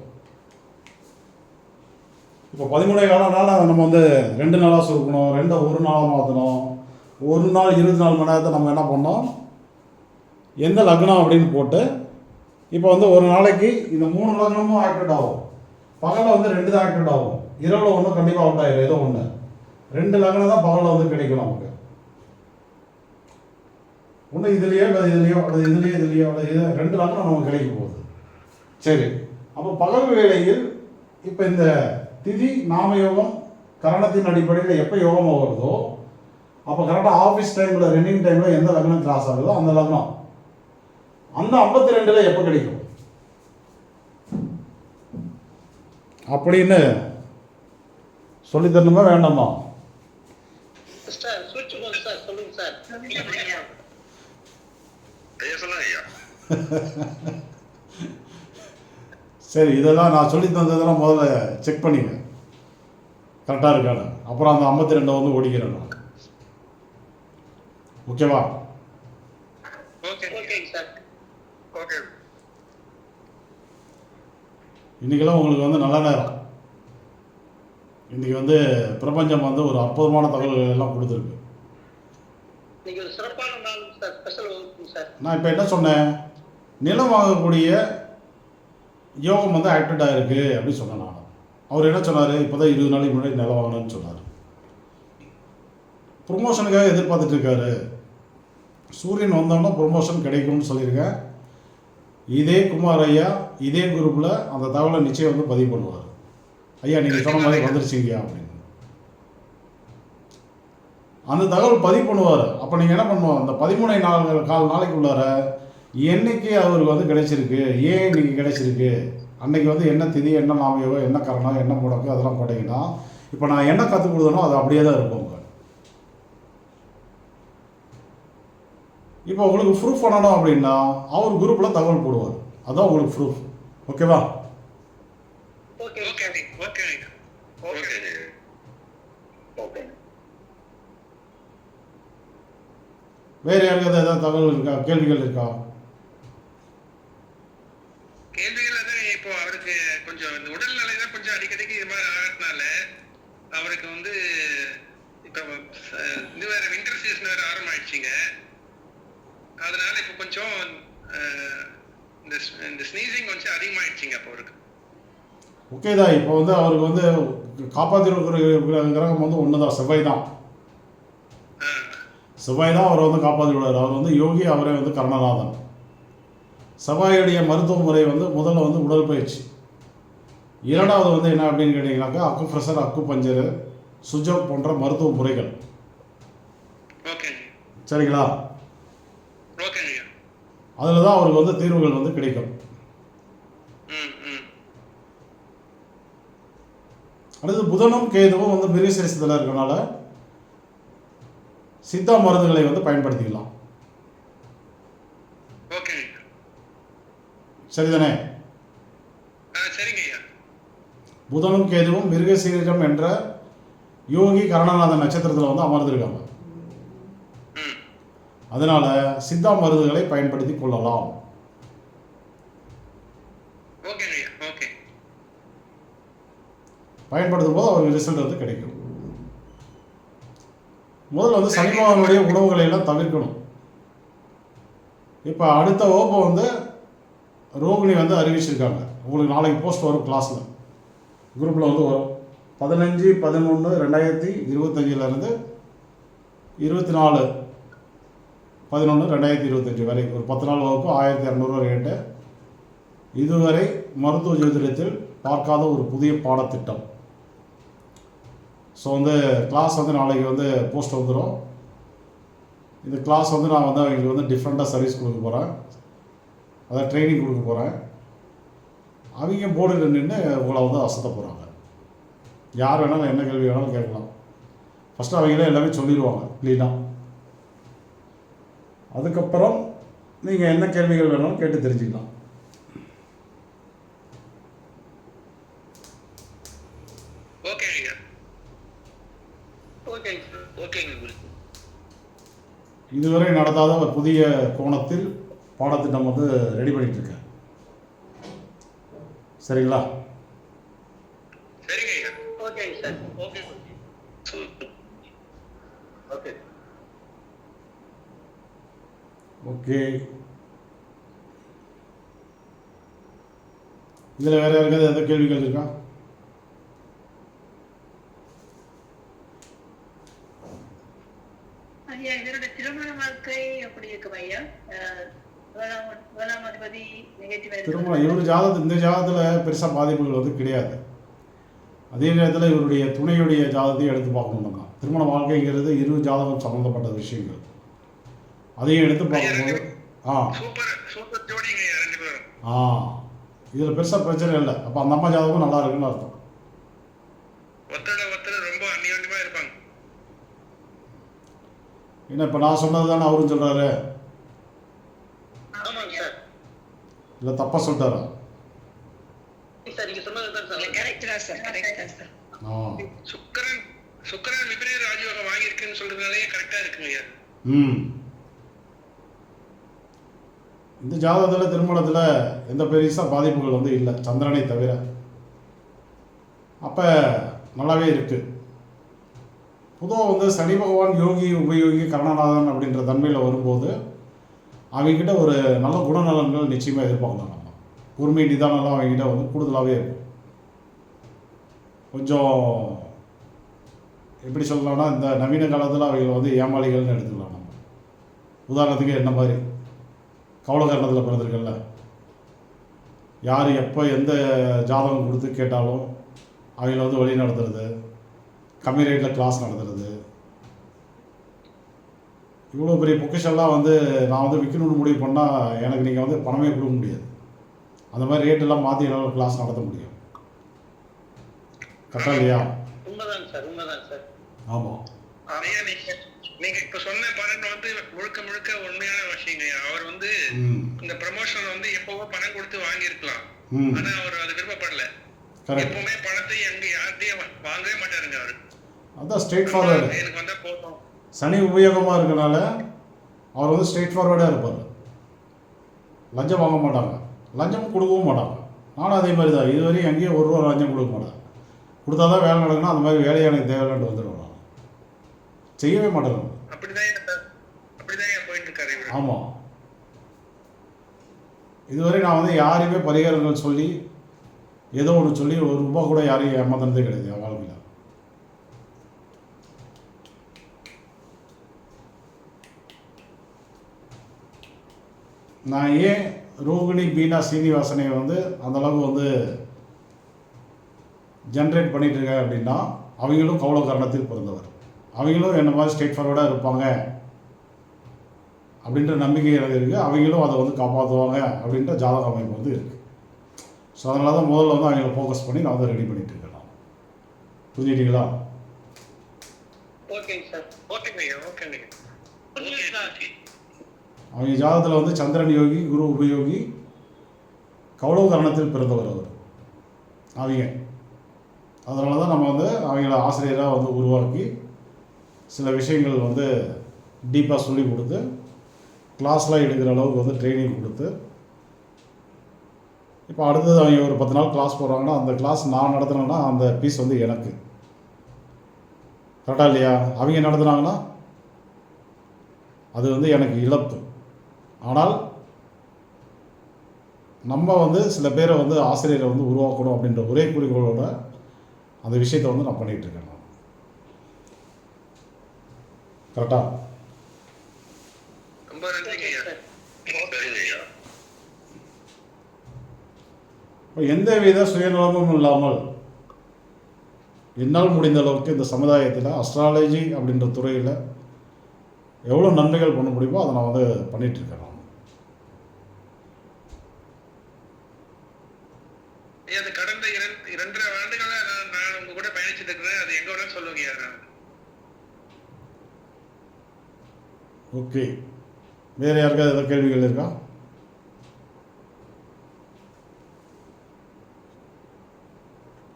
இப்போ 13 நாள் நம்ம வந்து 2 நாளாக சுருக்கணும், 2 ஒரு நாளாக மாற்றணும். ஒரு நாள் 24 மணி நேரத்தை நம்ம என்ன பண்ணோம், எந்த லக்னம் அப்படின்னு போட்டு இப்போ வந்து ஒரு நாளைக்கு இந்த 3 லக்னமும் ஆக்டிவேட் ஆகும். பகலில் வந்து 2 தான் ஆக்டிவேட் ஆகும். இரவில் ஒன்று கண்டிப்பாக அவுட் ஆகிடும். ஏதோ ஒன்று 2 லக்னம் தான் பகலில் வந்து கிடைக்கும் நமக்கு. ஒன்று இதுலேயோ இல்லை இதுலேயோ அல்லது இதுலேயோ அல்லது இது 2 லக்னம் நமக்கு கிடைக்க போகுது. சரி, அப்போ பகல் வேளையில் இப்போ இந்த திதி நாமயோகம் கரணத்தின் அடிப்படையில் எப்போ யோகமாக வருதோ அப்போ கரெக்டாக ஆஃபீஸ் டைமில் ரன்னிங் டைமில் எந்த லக்னம் கிராஸ் ஆகுதோ அந்த லக்னம் அந்த 52ல் எப்போ கிடைக்கும் அப்படின்னு சொல்லித்தரணுமா வேண்டாமா? சரி, இதெல்லாம் நான் சொல்லி தந்ததெல்லாம் முதல்ல செக் பண்ணிங்க கரெக்டாக இருக்கானு. அப்புறம் அந்த 52 வந்து ஓடிக்கிறேன் நான். ஓகேவா? இன்றைக்கெல்லாம் உங்களுக்கு வந்து நல்ல நேரம். இன்றைக்கி வந்து பிரபஞ்சம் வந்து ஒரு அற்புதமான தகவல்கள் எல்லாம் கொடுத்துருக்கு. நான் இப்போ என்ன சொன்னேன், நிலம் வாங்கக்கூடிய யோகம் வந்து ஆக்டிவேட் ஆகிருக்கு அப்படின்னு சொன்னேன் நான். அவர் என்ன சொன்னார், இப்போ தான் 20 நாளைக்கு முன்னாடி நிலம் வாங்கணும்னு சொன்னார். ப்ரொமோஷனுக்காக எதிர்பார்த்துட்டு இருக்காரு. சூரியன் வந்தோன்னா ப்ரொமோஷன் கிடைக்கும்னு சொல்லியிருக்கேன். இதே குமார் ஐயா இதே குரூப்பில் அந்த தகவலை நிச்சயம் வந்து பதிவு பண்ணுவார். ஐயா நீங்கள் சொன்ன மாதிரி வந்துருச்சிங்க அப்படின்னு அந்த தகவல் பதிவு பண்ணுவார். அப்போ நீங்கள் என்ன பண்ணுவோம், அந்த 13 நாளைக்குள்ளார என்னைக்கு அவருக்கு வந்து கிடைச்சிருக்கு, ஏன் இன்னைக்கு கிடைச்சிருக்கு, அன்னைக்கு வந்து என்ன திதி என்ன நாமயோகம் என்ன கரணம் என்ன முடக்கு அதெல்லாம் போட்டிங்கன்னா இப்போ நான் என்ன கற்றுக் கொடுத்தனோ அது அப்படியே தான் இருக்கும். இப்போ உங்களுக்கு ப்ரூஃப் பண்ணணும் அப்படின்னா அவர் குரூப்பில் தகவல் போடுவார். அதான் உங்களுக்கு ப்ரூஃப். ஓகேவா? வேறு யாருக்காவது ஏதாவது தகவல் இருக்கா, கேள்விகள் இருக்கா? கேள்விகள் அதான் இப்போ அவருக்கு கொஞ்சம் இந்த உடல்நிலை தான் கொஞ்சம் அடிக்கடிக்கு இது மாதிரி ஆகிறதுனால அவருக்கு வந்து இப்போ இது வேற வின்டர் சீசன் வேற ஆரம்பமாயிடுச்சுங்க. அதனால இப்போ கொஞ்சம் இந்த ஸ்னீசிங் கொஞ்சம் அதிகமாயிடுச்சுங்க அப்போ அவருக்கு. ஓகே தான். இப்போ வந்து அவருக்கு வந்து காப்பாற்றிருக்கிற கிரகம் வந்து ஒன்று தான், செவ்வாய் தான். செவ்வாய் தான் அவரை வந்து காப்பாற்றி விடுவார். அவர் வந்து யோகி, அவரே வந்து கருணநாதன். செவ்வாயுடைய மருத்துவ முறை வந்து முதல்ல வந்து உடற்பயிற்சி, இரண்டாவது வந்து என்ன அப்படின்னு கேட்டிங்கனாக்கா அக்கு ப்ரெஷர், அக்கு பஞ்சரு, சுஜப் போன்ற மருத்துவ முறைகள். சரிங்களா? அதில் தான் அவருக்கு வந்து தீர்வுகள் வந்து கிடைக்கும். அடுத்து புதனும் கேதுவும் வந்து மிருகசீரிசத்தில் இருக்கனால சித்தா மருந்துகளை வந்து பயன்படுத்திக்கலாம். சரிதானே? புதனும் கேதுவும் மிருகசீரிடம் என்ற யோகி கருணநாதன் நட்சத்திரத்தில் வந்து அமர்ந்திருக்காங்க. அதனால சித்தா மருந்துகளை பயன்படுத்தி கொள்ளலாம். பயன்படுத்தும் போது அவருக்கு ரிசல்ட் வந்து கிடைக்கும். முதல்ல வந்து சனி பகவானுடைய உணவுகளை எல்லாம் தவிர்க்கணும். இப்போ அடுத்த வகுப்பு வந்து ரோகிணி வந்து அறிவிச்சிருக்காங்க. உங்களுக்கு நாளைக்கு போஸ்ட் வரும், கிளாஸில் குரூப்பில் வந்து வரும். 15/11/2025 24/11/2025 வரை ஒரு 10 நாள் வகுப்பு, 1200 ரேட்டு. இதுவரை மருத்துவ ஜோதிடத்தில் பார்க்காத ஒரு புதிய பாடத்திட்டம். ஸோ வந்து கிளாஸ் வந்து நாளைக்கு வந்து போஸ்ட் வந்துடும். இந்த கிளாஸ் வந்து நான் வந்து அவங்களுக்கு வந்து டிஃப்ரெண்ட்டாக சர்வீஸ் கொடுக்க போகிறேன், அதாவது ட்ரைனிங் கொடுக்க போகிறேன். அவங்க போர்டில் நின்று உங்களை வந்து அசத்த போகிறாங்க. யார் வேணாலும் என்ன கேள்வி வேணாலும் கேட்கலாம். ஃபஸ்ட்டு அவங்களே எல்லாமே சொல்லிடுவாங்க க்ளீனாக. அதுக்கப்புறம் நீங்கள் என்ன கேள்விகள் வேணாலும் கேட்டு தெரிஞ்சுக்கலாம். இதுவரை நடத்தாத ஒரு புதிய கோணத்தில் பாடத்திட்டம் வந்து ரெடி பண்ணிட்டு இருக்கேன். சரிங்களா? ஓகே. இதில் வேறு யாருக்காவது எந்த கேள்விகள் இருக்கா? திருமணம் இவர் ஜாதகத்தில், இந்த ஜாதகத்தில் பெருசாக பாதிப்புகள் வந்து கிடையாது. அதே நேரத்தில் இவருடைய துணையுடைய ஜாதகத்தையும் எடுத்து பார்க்கணும்னா, திருமண வாழ்க்கைங்கிறது இரு ஜாதகம் சம்மந்தப்பட்ட விஷயங்கள். அதையும் எடுத்து பார்க்கும்போது இதில் பெருசாக பிரச்சனை இல்லை. அப்போ அந்த அம்மா ஜாதகம் நல்லா இருக்குன்னு அர்த்தம். என்ன இப்போ நான் சொன்னது தானே அவரும் சொல்கிறாரு? இல்லை தப்பாக சொல்லிட்டாரா? இந்த ஜாதகத்தில் திருமணத்தில் எந்த பெருசாக பாதிப்புகள் வந்து இல்லை, சந்திரனை தவிர. அப்போ நல்லாவே இருக்குது. பொதுவாக வந்து சனி பகவான் யோகி, உபயோகி, கருணநாதன் அப்படின்ற தன்மையில் வரும்போது அவங்ககிட்ட ஒரு நல்ல குணநலன்கள் நிச்சயமாக எதிர்பார்க்கலாம். நம்ம பொறுமை, நிதானம்லாம் அவங்ககிட்ட வந்து கூடுதலாகவே இருக்கும். கொஞ்சம் எப்படி சொல்லலாம்னா, இந்த நவீன காலத்தில் அவங்க வந்து ஏமாளிகள்னு எடுத்துக்கலாம். நம்ம உதாரணத்துக்கு என்ன மாதிரி கவலகரணத்தில் பிறந்திருக்கல, யார் எப்போ எந்த ஜாதகம் கொடுத்து கேட்டாலும் அவங்கள வந்து வழி நடத்துறது, கம்மி ரேட்டில் கிளாஸ் நடத்துறது, இவ்வளோ பெரிய பொக்கிஷெல்லாம் வந்து நான் வந்து விற்கணும்னு முடிவு பண்ணால் எனக்கு நீங்கள் வந்து பணமே கொடுக்க முடியாது. அந்த மாதிரி ரேட்டெல்லாம் மாற்றி என்னால் கிளாஸ் நடத்த முடியும். கரெக்டாக இல்லையா? உண்மைதான் சார், உண்மைதான் சார். ஆமாம். நீங்க இப்ப சொன்ன பலன் வந்து முழுக்க முழுக்க உண்மையான விஷயங்க. அவர் வந்து இந்த ப்ரமோஷன் வந்து எப்பவோ பணம் கொடுத்து வாங்கியிருக்கலாம், ஆனா அவர் அது விருப்பப்படல. எப்பவுமே பணத்தை எங்க யார்கிட்டயும் வாங்கவே மாட்டாருங்க அவரு. அதான் ஸ்ட்ரெயிட் ஃபார்வர்டு. எனக்கு வந்தா போதும். சனி உபயோகமாக இருக்கனால அவர் வந்து ஸ்ட்ரெயிட் ஃபார்வர்டாக இருப்பார். லஞ்சம் வாங்க மாட்டாங்க, லஞ்சம் கொடுக்கவும் மாட்டாங்க. நானும் அதே மாதிரி தான், இதுவரையும் எங்கேயும் ஒரு ரூபா லஞ்சம் கொடுக்க மாட்டேன். கொடுத்தா தான் வேலை நடக்கணும், அந்த மாதிரி வேலையை எனக்கு தேவையில்லைன்ட்டு வந்துடுவேன். நான் செய்யவே மாட்டேன். அப்படிதான் போயிட்டு இருக்காரு இவரு. ஆமாம், இதுவரை நான் வந்து யாரையுமே பரிகாரங்கள் சொல்லி ஏதோ ஒன்று சொல்லி ஒரு ரூபா கூட யாரையும் ஏமாத்தினதே கிடையாது என் வாழ்க்கையில். நான் ஏன் ரோகிணி பீனா சீனிவாசனை வந்து அந்தளவுக்கு வந்து ஜென்ரேட் பண்ணிட்டு இருக்கேன் அப்படின்னா, அவங்களும் கௌள கரணத்தில் பிறந்தவர். அவங்களும் என்ன மாதிரி ஸ்ட்ரெயிட் ஃபார்வர்டாக இருப்பாங்க அப்படின்ற நம்பிக்கை எனக்கு இருக்குது. அவங்களும் அதை வந்து காப்பாற்றுவாங்க அப்படின்ற ஜாதக அமைப்பு வந்து இருக்குது. ஸோ அதனால தான் முதல்ல வந்து அவங்கள ஃபோக்கஸ் பண்ணி நான் வந்து ரெடி பண்ணிட்டு இருக்கேன். நான் புரிஞ்சுக்கிட்டீங்களா? ஓகேங்க சார். அவங்க ஜாதகத்தில் வந்து சந்திரன் யோகி, குரு உபயோகி, கௌளவ கரணத்தில் பிறந்தவர் அவர். அவங்க அதனால தான் நம்ம வந்து அவங்கள ஆசிரியராக வந்து உருவாக்கி சில விஷயங்கள் வந்து டீப்பாக சொல்லி கொடுத்து கிளாஸ்லாம் எடுக்கிற அளவுக்கு வந்து ட்ரைனிங் கொடுத்து, இப்போ அடுத்தது அவங்க ஒரு 10 நாள் கிளாஸ் போகிறாங்கன்னா அந்த கிளாஸ் நான் நடத்துனேன்னா அந்த பீஸ் வந்து எனக்கு கரெக்டாக இல்லையா? அவங்க நடத்துனாங்கன்னா அது வந்து எனக்கு இழப்பு. ஆனால் நம்ம வந்து சில பேரை வந்து ஆசிரியரை வந்து உருவாக்கணும் அப்படின்ற ஒரே குறிக்கோளோட அந்த விஷயத்தை வந்து நான் பண்ணிகிட்ருக்கேன். நான் கரெக்டாக? ரொம்ப நன்றிங்க ஐயா. இப்போ எந்த வித சுயநலமும் இல்லாமல் என்னால் முடிந்த அளவுக்கு இந்த சமுதாயத்தில் அஸ்ட்ராலஜி அப்படின்ற துறையில் எவ்வளோ நன்மைகள் பண்ண முடியுமோ அதை நான் வந்து பண்ணிகிட்ருக்கேன். நான் அது கடந்த 2.5 ஆண்டுகளா நான் உங்க கூட பயணிச்சுட்டு இருக்கிறேன். அது எங்க வேணாலும் சொல்லுங்க ஐயா. ஓகே, வேறு யாருக்காவது ஏதாவது கேள்விகள் இருக்கா?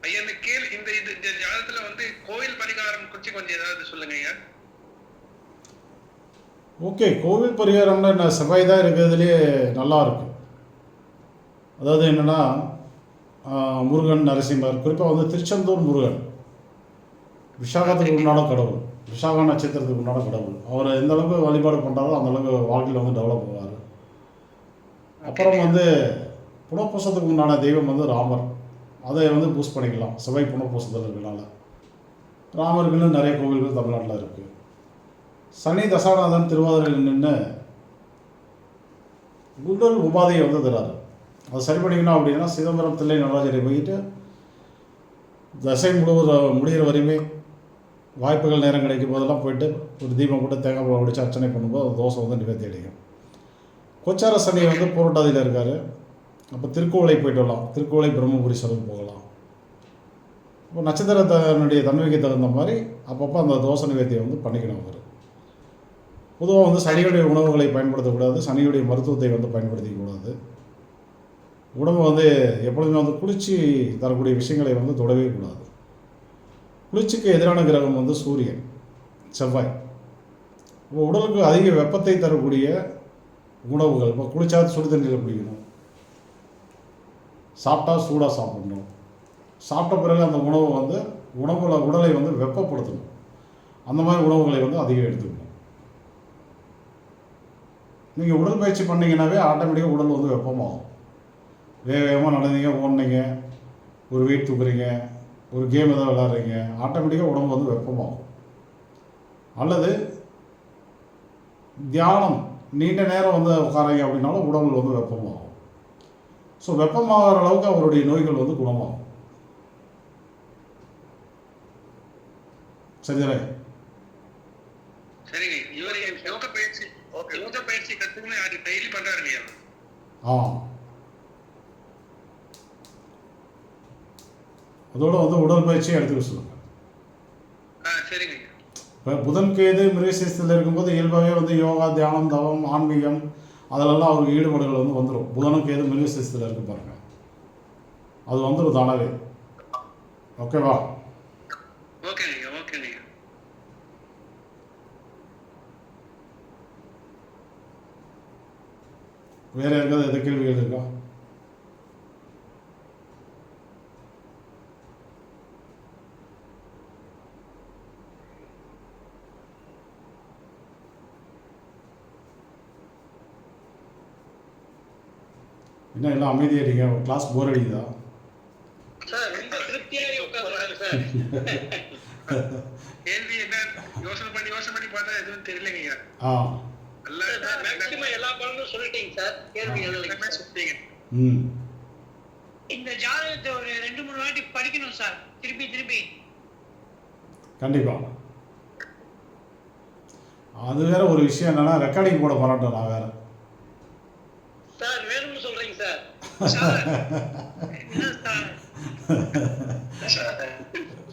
ஐயா இந்த ஜாதகத்துல வந்து கோயில் பரிகாரம் குறித்து கொஞ்சம் ஏதாவது சொல்லுங்க ஐயா. ஓகே, கோவில் பரிகாரம்னா என்ன, செவ்வாய் தான் இருக்கிறதுலேயே நல்லா இருக்குது. அதாவது என்னென்னா முருகன், நரசிம்மர், குறிப்பாக வந்து திருச்செந்தூர் முருகன் விஷாகத்துக்கு உண்டான கடவுள், விஷாக நட்சத்திரத்துக்கு உண்டான கடவுள். அவர் எந்த அளவுக்கு வழிபாடு பண்ணுறாரோ அந்த அளவுக்கு வாழ்க்கையில் வந்து டெவலப் ஆவார். அப்புறம் வந்து புனர்பூசத்துக்கு உண்டான தெய்வம் வந்து ராமர். அதை வந்து பூஸ்ட் பண்ணிக்கலாம் செவ்வாய் புனர்பூசத்தில் இருக்கிறனால. ராமருக்குன்னு நிறைய கோவில்கள் தமிழ்நாட்டில் இருக்குது. சனி தசாநாதன் திருவாதிரையில் நின்று உடல் உபாதையை வந்து தராரு. அதை சரி பண்ணிக்கணும் அப்படின்னா சிதம்பரம் தில்லை நடராஜரை போயிட்டு தசை முடிகிற வரையுமே வாய்ப்புகள் நேரம் கிடைக்கும் போதெல்லாம் போயிட்டு ஒரு தீபம் போட்டு தேங்காய் பழம் அடித்து அர்ச்சனை பண்ணும்போது அந்த தோசை வந்து நிவர்த்தி அடையும். கொச்சார சனி வந்து பூரட்டாதியில் இருக்கார். அப்போ திருக்கோவிலை போயிட்டு வரலாம், திருக்கோவிலை பிரம்மபுரீஸ்வரருக்கு போகலாம். இப்போ நட்சத்திரத்தினுடைய தன்மைக்கு தகுந்த மாதிரி அப்பப்போ அந்த தோசை நிவர்த்தியை வந்து பண்ணிக்கணும். அவர் பொதுவாக வந்து சனியுடைய உணவுகளை பயன்படுத்தக்கூடாது, சனியுடைய மருத்துவத்தை வந்து பயன்படுத்திக்கூடாது. உடம்பு வந்து எப்பொழுதுமே வந்து குளிர்ச்சி தரக்கூடிய விஷயங்களை வந்து தொடவே கூடாது. குளிர்ச்சிக்கு எதிரான கிரகம் வந்து சூரியன், செவ்வாய். இப்போ உடலுக்கு அதிக வெப்பத்தை தரக்கூடிய உணவுகள், இப்போ குளிச்சா சுடு தண்ணியில் குடிக்கணும், சாப்பிட்டா சூடாக சாப்பிடணும், சாப்பிட்ட பிறகு அந்த உணவை வந்து உடலை வந்து வெப்பப்படுத்தணும். அந்த மாதிரி உணவுகளை வந்து அதிகம் எடுத்துக்கணும். நீங்கள் உடற்பயிற்சி பண்ணிங்கன்னாவே ஆட்டோமேட்டிக்காக உடல் வந்து வெப்பமாகும். வேகமாக நடந்தீங்க, ஓடுனீங்க, ஒரு வெயிட் தூக்குறீங்க, ஒரு கேம் எதாவது விளாட்றீங்க, ஆட்டோமேட்டிக்காக உடம்பு வந்து வெப்பமாகும். அல்லது தியானம் நீண்ட நேரம் வந்து உட்காரீங்க அப்படின்னாலும் உடம்பு வந்து வெப்பமாகும். ஸோ வெப்பமாகிற அளவுக்கு அவருடைய நோய்கள் வந்து குணமாகும். சரிதானே? சரிங்க. இவர் யோக பயிற்சி கற்றுக்கணும், அது டெய்லி பண்ணுறாருங்க. அதோடு வந்து உடற்பயிற்சியை எடுத்துக்க சொல்லுங்கள். சரிங்க. இப்போ புதன் கேது மிருகசீரிஷத்தில் இருக்கும்போது இயல்பாகவே வந்து யோகா, தியானம், தவம், ஆன்மீகம் அதிலெல்லாம் அவருக்கு ஈடுபாடுகள் வந்து வந்துடும். புதனும் கேது மிருகசீரிஷத்தில் இருக்கு பாருங்கள், அது வந்துடும் தானாகவே. ஓகேவா? வேறு யாருக்காவது எது கேள்விகள் இருக்கா? என்ன எல்லாம் அமைதியாகிட்டீங்க? கிளாஸ் போர் அடிக்குதா? சார் ரொம்ப திருப்தியாகி உட்காந்துருக்காங்க சார். கேள்வி என்ன யோசனை பண்ணி பார்த்தா எதுவும் தெரியலைங்க. ஆ மேக்ஸிமம் எல்லா பலனும் சொல்லிட்டீங்க சார். கேள்வி எல்லாமே சொல்லிட்டீங்க. ம் இந்த ஜாதகத்தை ஒரு 2-3 வாட்டி படிக்கணும் சார், திருப்பி. கண்டிப்பாக. அது வேற ஒரு விஷயம் என்னன்னா, ரெக்கார்டிங் போட போராட்டம் நான் வேற. சார் வேணும்னு சொல்றீங்க சார். என்ன சார்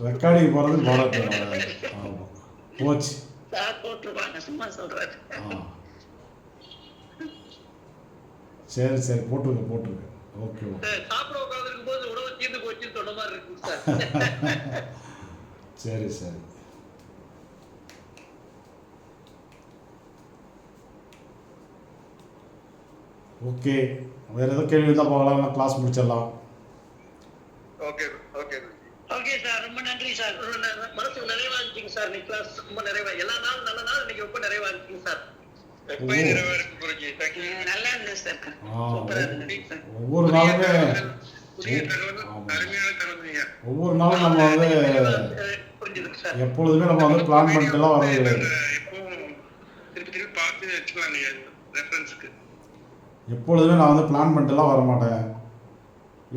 ரெக்கார்டிங் போகிறதுக்கு போராட்டம் நான் வேற. ஆமாம் போச்சு. சார் போட்டுருவாங்க, சும்மா சொல்றாரு. ஆ சரி போட்டிருக்கு. ஓகே சாப்பிட உட்காந்துருக்கும் போது உணவு தீர்ந்து போச்சுன்னு சொன்ன மாதிரி இருக்குங்க சார். சரி ஓகே. வேறு ஏதோ கேள்வி இருந்தால் போகலாம், கிளாஸ் முடிச்சிடலாம். ஓகே. ஓகே சார், ரொம்ப நன்றி சார். மனசு நிறைவா இருந்துச்சுங்க சார். இன்னைக்கு கிளாஸ் ரொம்ப நிறைவா, எல்லா நாளும் நல்ல நாள், இன்னைக்கு ரொம்ப நிறைவா இருந்துச்சுங்க சார். எப்பயும் நிறைவா இருக்கு குருஜி. தேங்க்யூ. நல்லா இருந்தது சார். சூப்பரா இருந்துச்சு சார். ஒவ்வொரு நாளுமே புதிய தகவல், அருமையான தகவல். ஒவ்வொரு நாளும் நம்ம வந்து புரிஞ்சுதுங்க சார். எப்பொழுதுமே நம்ம வந்து பிளான் பண்ணிட்டுலாம் வர்றது கிடையாது. எப்பவும் திருப்பி பார்த்து வச்சுக்கலாம் ரெஃபரன்ஸுக்கு. எப்பொழுதுமே நான் வந்து பிளான் பண்ணிட்டுலாம் வர மாட்டேன்.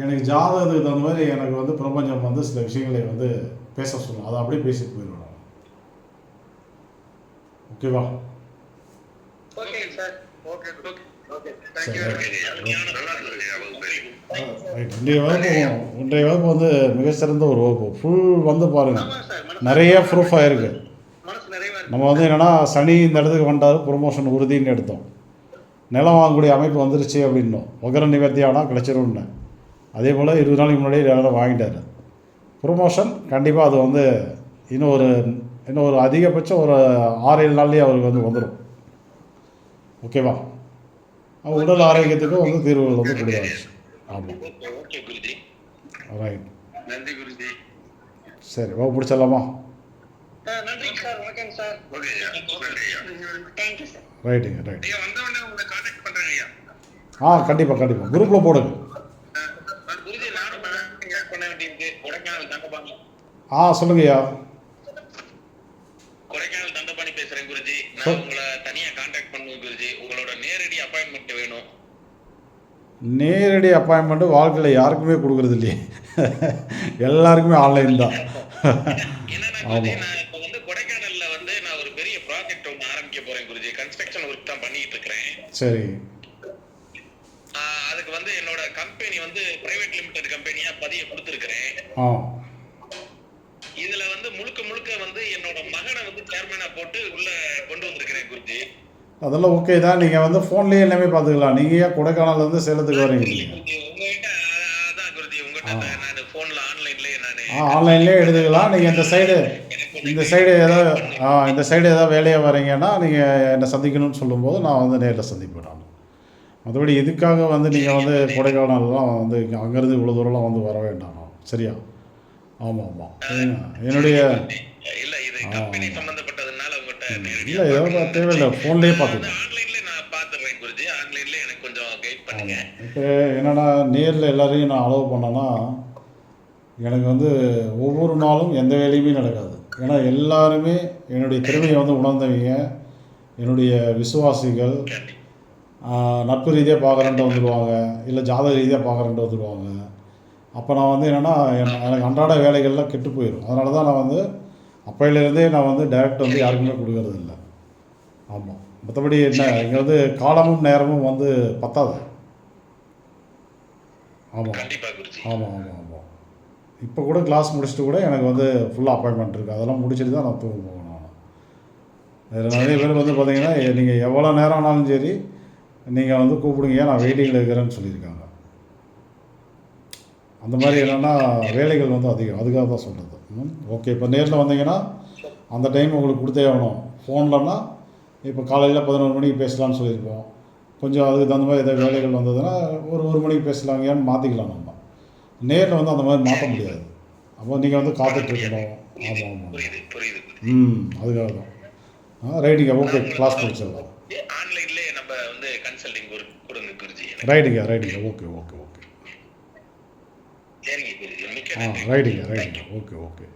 எனக்கு ஜாதகத்துக்கு தகுந்த மாதிரி எனக்கு வந்து பிரபஞ்சம் வந்து சில விஷயங்களை வந்து பேச சொல்லும், அதை அப்படியே பேசிட்டு போயிடுவேன். ஓகேவா? Okay sir. ஓகே. சரி, தேங்க்யூ. இன்றைய வகுப்பு வந்து மிக சிறந்த ஒரு வகுப்பு. ஃபுல் வந்து பாருங்கள், ஆமா சார். நிறைய ப்ரூஃப் ஆகிருக்கு. மனசு நிறைவா இருக்கு. நம்ம வந்து என்னென்னா, சனி இந்த இடத்துக்கு வந்தார், ப்ரொமோஷன் உறுதின்னு எடுத்தோம். நிலம் வாங்கக்கூடிய அமைப்பு வந்துருச்சு அப்படின்னோம். வகர நிவர்த்தியானா கிடச்சிரும்னு. அதே போல் 20 நாளைக்கு முன்னாடியே நிலம் வாங்கிட்டார். ப்ரொமோஷன் கண்டிப்பாக அது வந்து இன்னும் ஒரு அதிகபட்சம் ஒரு 6-7 நாள்லேயே அவருக்கு வந்து வந்துடும். ஓகேவா? உடல் ஆரோக்கியத்துக்கும் வந்து தீர்வுகள் வந்து கொடுத்தாச்சு. ஆமாம். ஓகே குருஜி. ரைட். நன்றி குருஜி. சரி, வகுப்பு பிடிச்சிடலாமா? நன்றிங்க சார். வணக்கம் சார். ஓகே ஐயா. Thank you sir. ரைட்டுங்க. ஐயா வந்த உடனே உங்களை கான்டாக்ட் பண்றேன் ஐயா. கண்டிப்பாக குரூப்பில் போடுங்க. குருஜி நானும் பண்ண வேண்டியிருக்கு. கொடைக்கானல் தண்டபாணி. சொல்லுங்கய்யா. கொடைக்கானல் தண்டபாணி பேசுறேன் குருஜி. நான் உங்களை தனியா கான்டாக்ட் பண்ணுவேன் குருஜி. உங்களோட நேரடி அப்பாயின்மெண்ட் வேணும். நேரடி அப்பாயின்மெண்ட்டு வாழ்க்கையில் யாருக்குமே கொடுக்குறது இல்லையே. எல்லாருக்குமே ஆன்லைன் தான். என்னன்னா குருஜி, நான் இப்போ வந்து கொடைக்கானல்ல வந்து நான் ஒரு பெரிய ப்ராஜெக்ட் ஒன்று ஆரம்பிக்க போறேன் குருஜி. கன்ஸ்ட்ரக்ஷன் ஒர்க் தான் பண்ணிட்டு இருக்கிறேன். சரி. அதுக்கு வந்து என்னோட கம்பெனி வந்து பிரைவேட் லிமிடெட் கம்பெனியா பதிய கொடுத்துருக்கிறேன். இதுல வந்து முழுக்க வந்து என்னோட மகனை வந்து சேர்மனா போட்டு உள்ள கொண்டு வந்திருக்கிறேன் குருஜி. அதெல்லாம் ஓகே தான். நீங்கள் வந்து ஃபோன்லேயே எல்லாமே பார்த்துக்கலாம். நீங்கள் ஏன் கொடைக்கானல்லேருந்து சேலத்துக்கு வரீங்க? உங்ககிட்ட அதான் குருஜி, உங்ககிட்ட நான் ஃபோன்ல ஆன்லைன்லயே நான் ஆன்லைன்லேயே எடுத்துக்கலாம். நீங்கள் இந்த சைடு ஏதாவது வேலையாக வரீங்கன்னா நீங்கள் என்னை சந்திக்கணும்னு சொல்லும்போது நான் வந்து நேரில் சந்திப்பேன். நான் மற்றபடி இதுக்காக வந்து நீங்கள் வந்து கொடைக்கானல்லாம் வந்து அங்கேருந்து இவ்வளோ தூரம்லாம் வந்து வர வேண்டாம். சரியா? ஆமாம். என்னுடைய இல்ல இது கம்பெனி சம்பந்தப்பட்டதுனால உங்ககிட்ட இல்லை ஏதாவது தேவையில்லை, ஃபோன்லேயே பார்த்துக்கலாம். ஆன்லைன்ல நான் பார்த்துறேன் குருஜி. ஆன்லைன்ல எனக்கு கொஞ்சம் கைட் பண்ணுங்க. இப்போ என்னென்னா, நேரில் எல்லாரையும் நான் அலோவ் பண்ணேன்னா எனக்கு வந்து ஒவ்வொரு நாளும் எந்த வேலையுமே நடக்காது. ஏன்னா எல்லாருமே என்னுடைய திறமையை வந்து உணர்ந்தவங்க, என்னுடைய விசுவாசிகள். நட்பு ரீதியாக பார்க்குறேன்ட்டு வந்துடுவாங்க, இல்லை ஜாதக ரீதியாக பார்க்குறேன்ட்டு வந்துடுவாங்க. அப்போ நான் வந்து என்னென்னா, எனக்கு அன்றாட வேலைகள்லாம் கெட்டு போயிடும். அதனால தான் நான் வந்து அப்பையிலேருந்தே நான் வந்து டைரக்ட் வந்து யாருக்குமே கொடுக்கறது இல்லை. ஆமாம். மற்றபடி என்ன, இங்கே வந்து காலமும் நேரமும் வந்து பத்தாது. ஆமாம். இப்போ கூட கிளாஸ் முடிச்சுட்டு கூட எனக்கு வந்து ஃபுல்லாக அப்பாயின்மெண்ட் இருக்குது. அதெல்லாம் முடிச்சுட்டு தான் நான் தூங்க போகணும். அதில் நிறைய பேர் வந்து பார்த்தீங்கன்னா, நீங்கள் எவ்வளோ நேரம் ஆனாலும் சரி நீங்கள் வந்து கூப்பிடுங்க, நான் வெயிட்டிங்கில் இருக்கிறேன்னு சொல்லியிருக்காங்க. அந்த மாதிரி என்னென்னா வேலைகள் வந்து அதிகம், அதுக்காக தான் சொல்கிறது. ஓகே, இப்போ நேரில் வந்தீங்கன்னா அந்த டைம் உங்களுக்கு கொடுத்தே ஆகணும். ஃபோன்லன்னா இப்போ காலையில் 11 மணிக்கு பேசலான்னு சொல்லியிருப்போம், கொஞ்சம் அதுக்கு தகுந்த மாதிரி ஏதாவது வேலைகள் வந்ததுன்னா ஒரு மணிக்கு பேசலாங்கன்னு மாற்றிக்கலாம் நம்ம. நேரில் வந்து அந்த மாதிரி மாற்ற முடியாது. அப்போ நீங்கள் வந்து காத்துட்ருக்கணும். ஆமாம் ஆமாம். புரியுது புரியுது. அதுக்காக தான். ரைட்டுங்க, ஓகே, கிளாஸ் முடிச்சிடலாம். ஆன்லைன்லேயே நம்ம வந்து கன்சல்டிங் கொடுங்க குருஜி. ரைட்டுங்க, ஓகே ஓகே ஓகே. சரிங்க குருஜி, மிக்க நன்றி. ரைட்டுங்க, ஓகே ஓகே.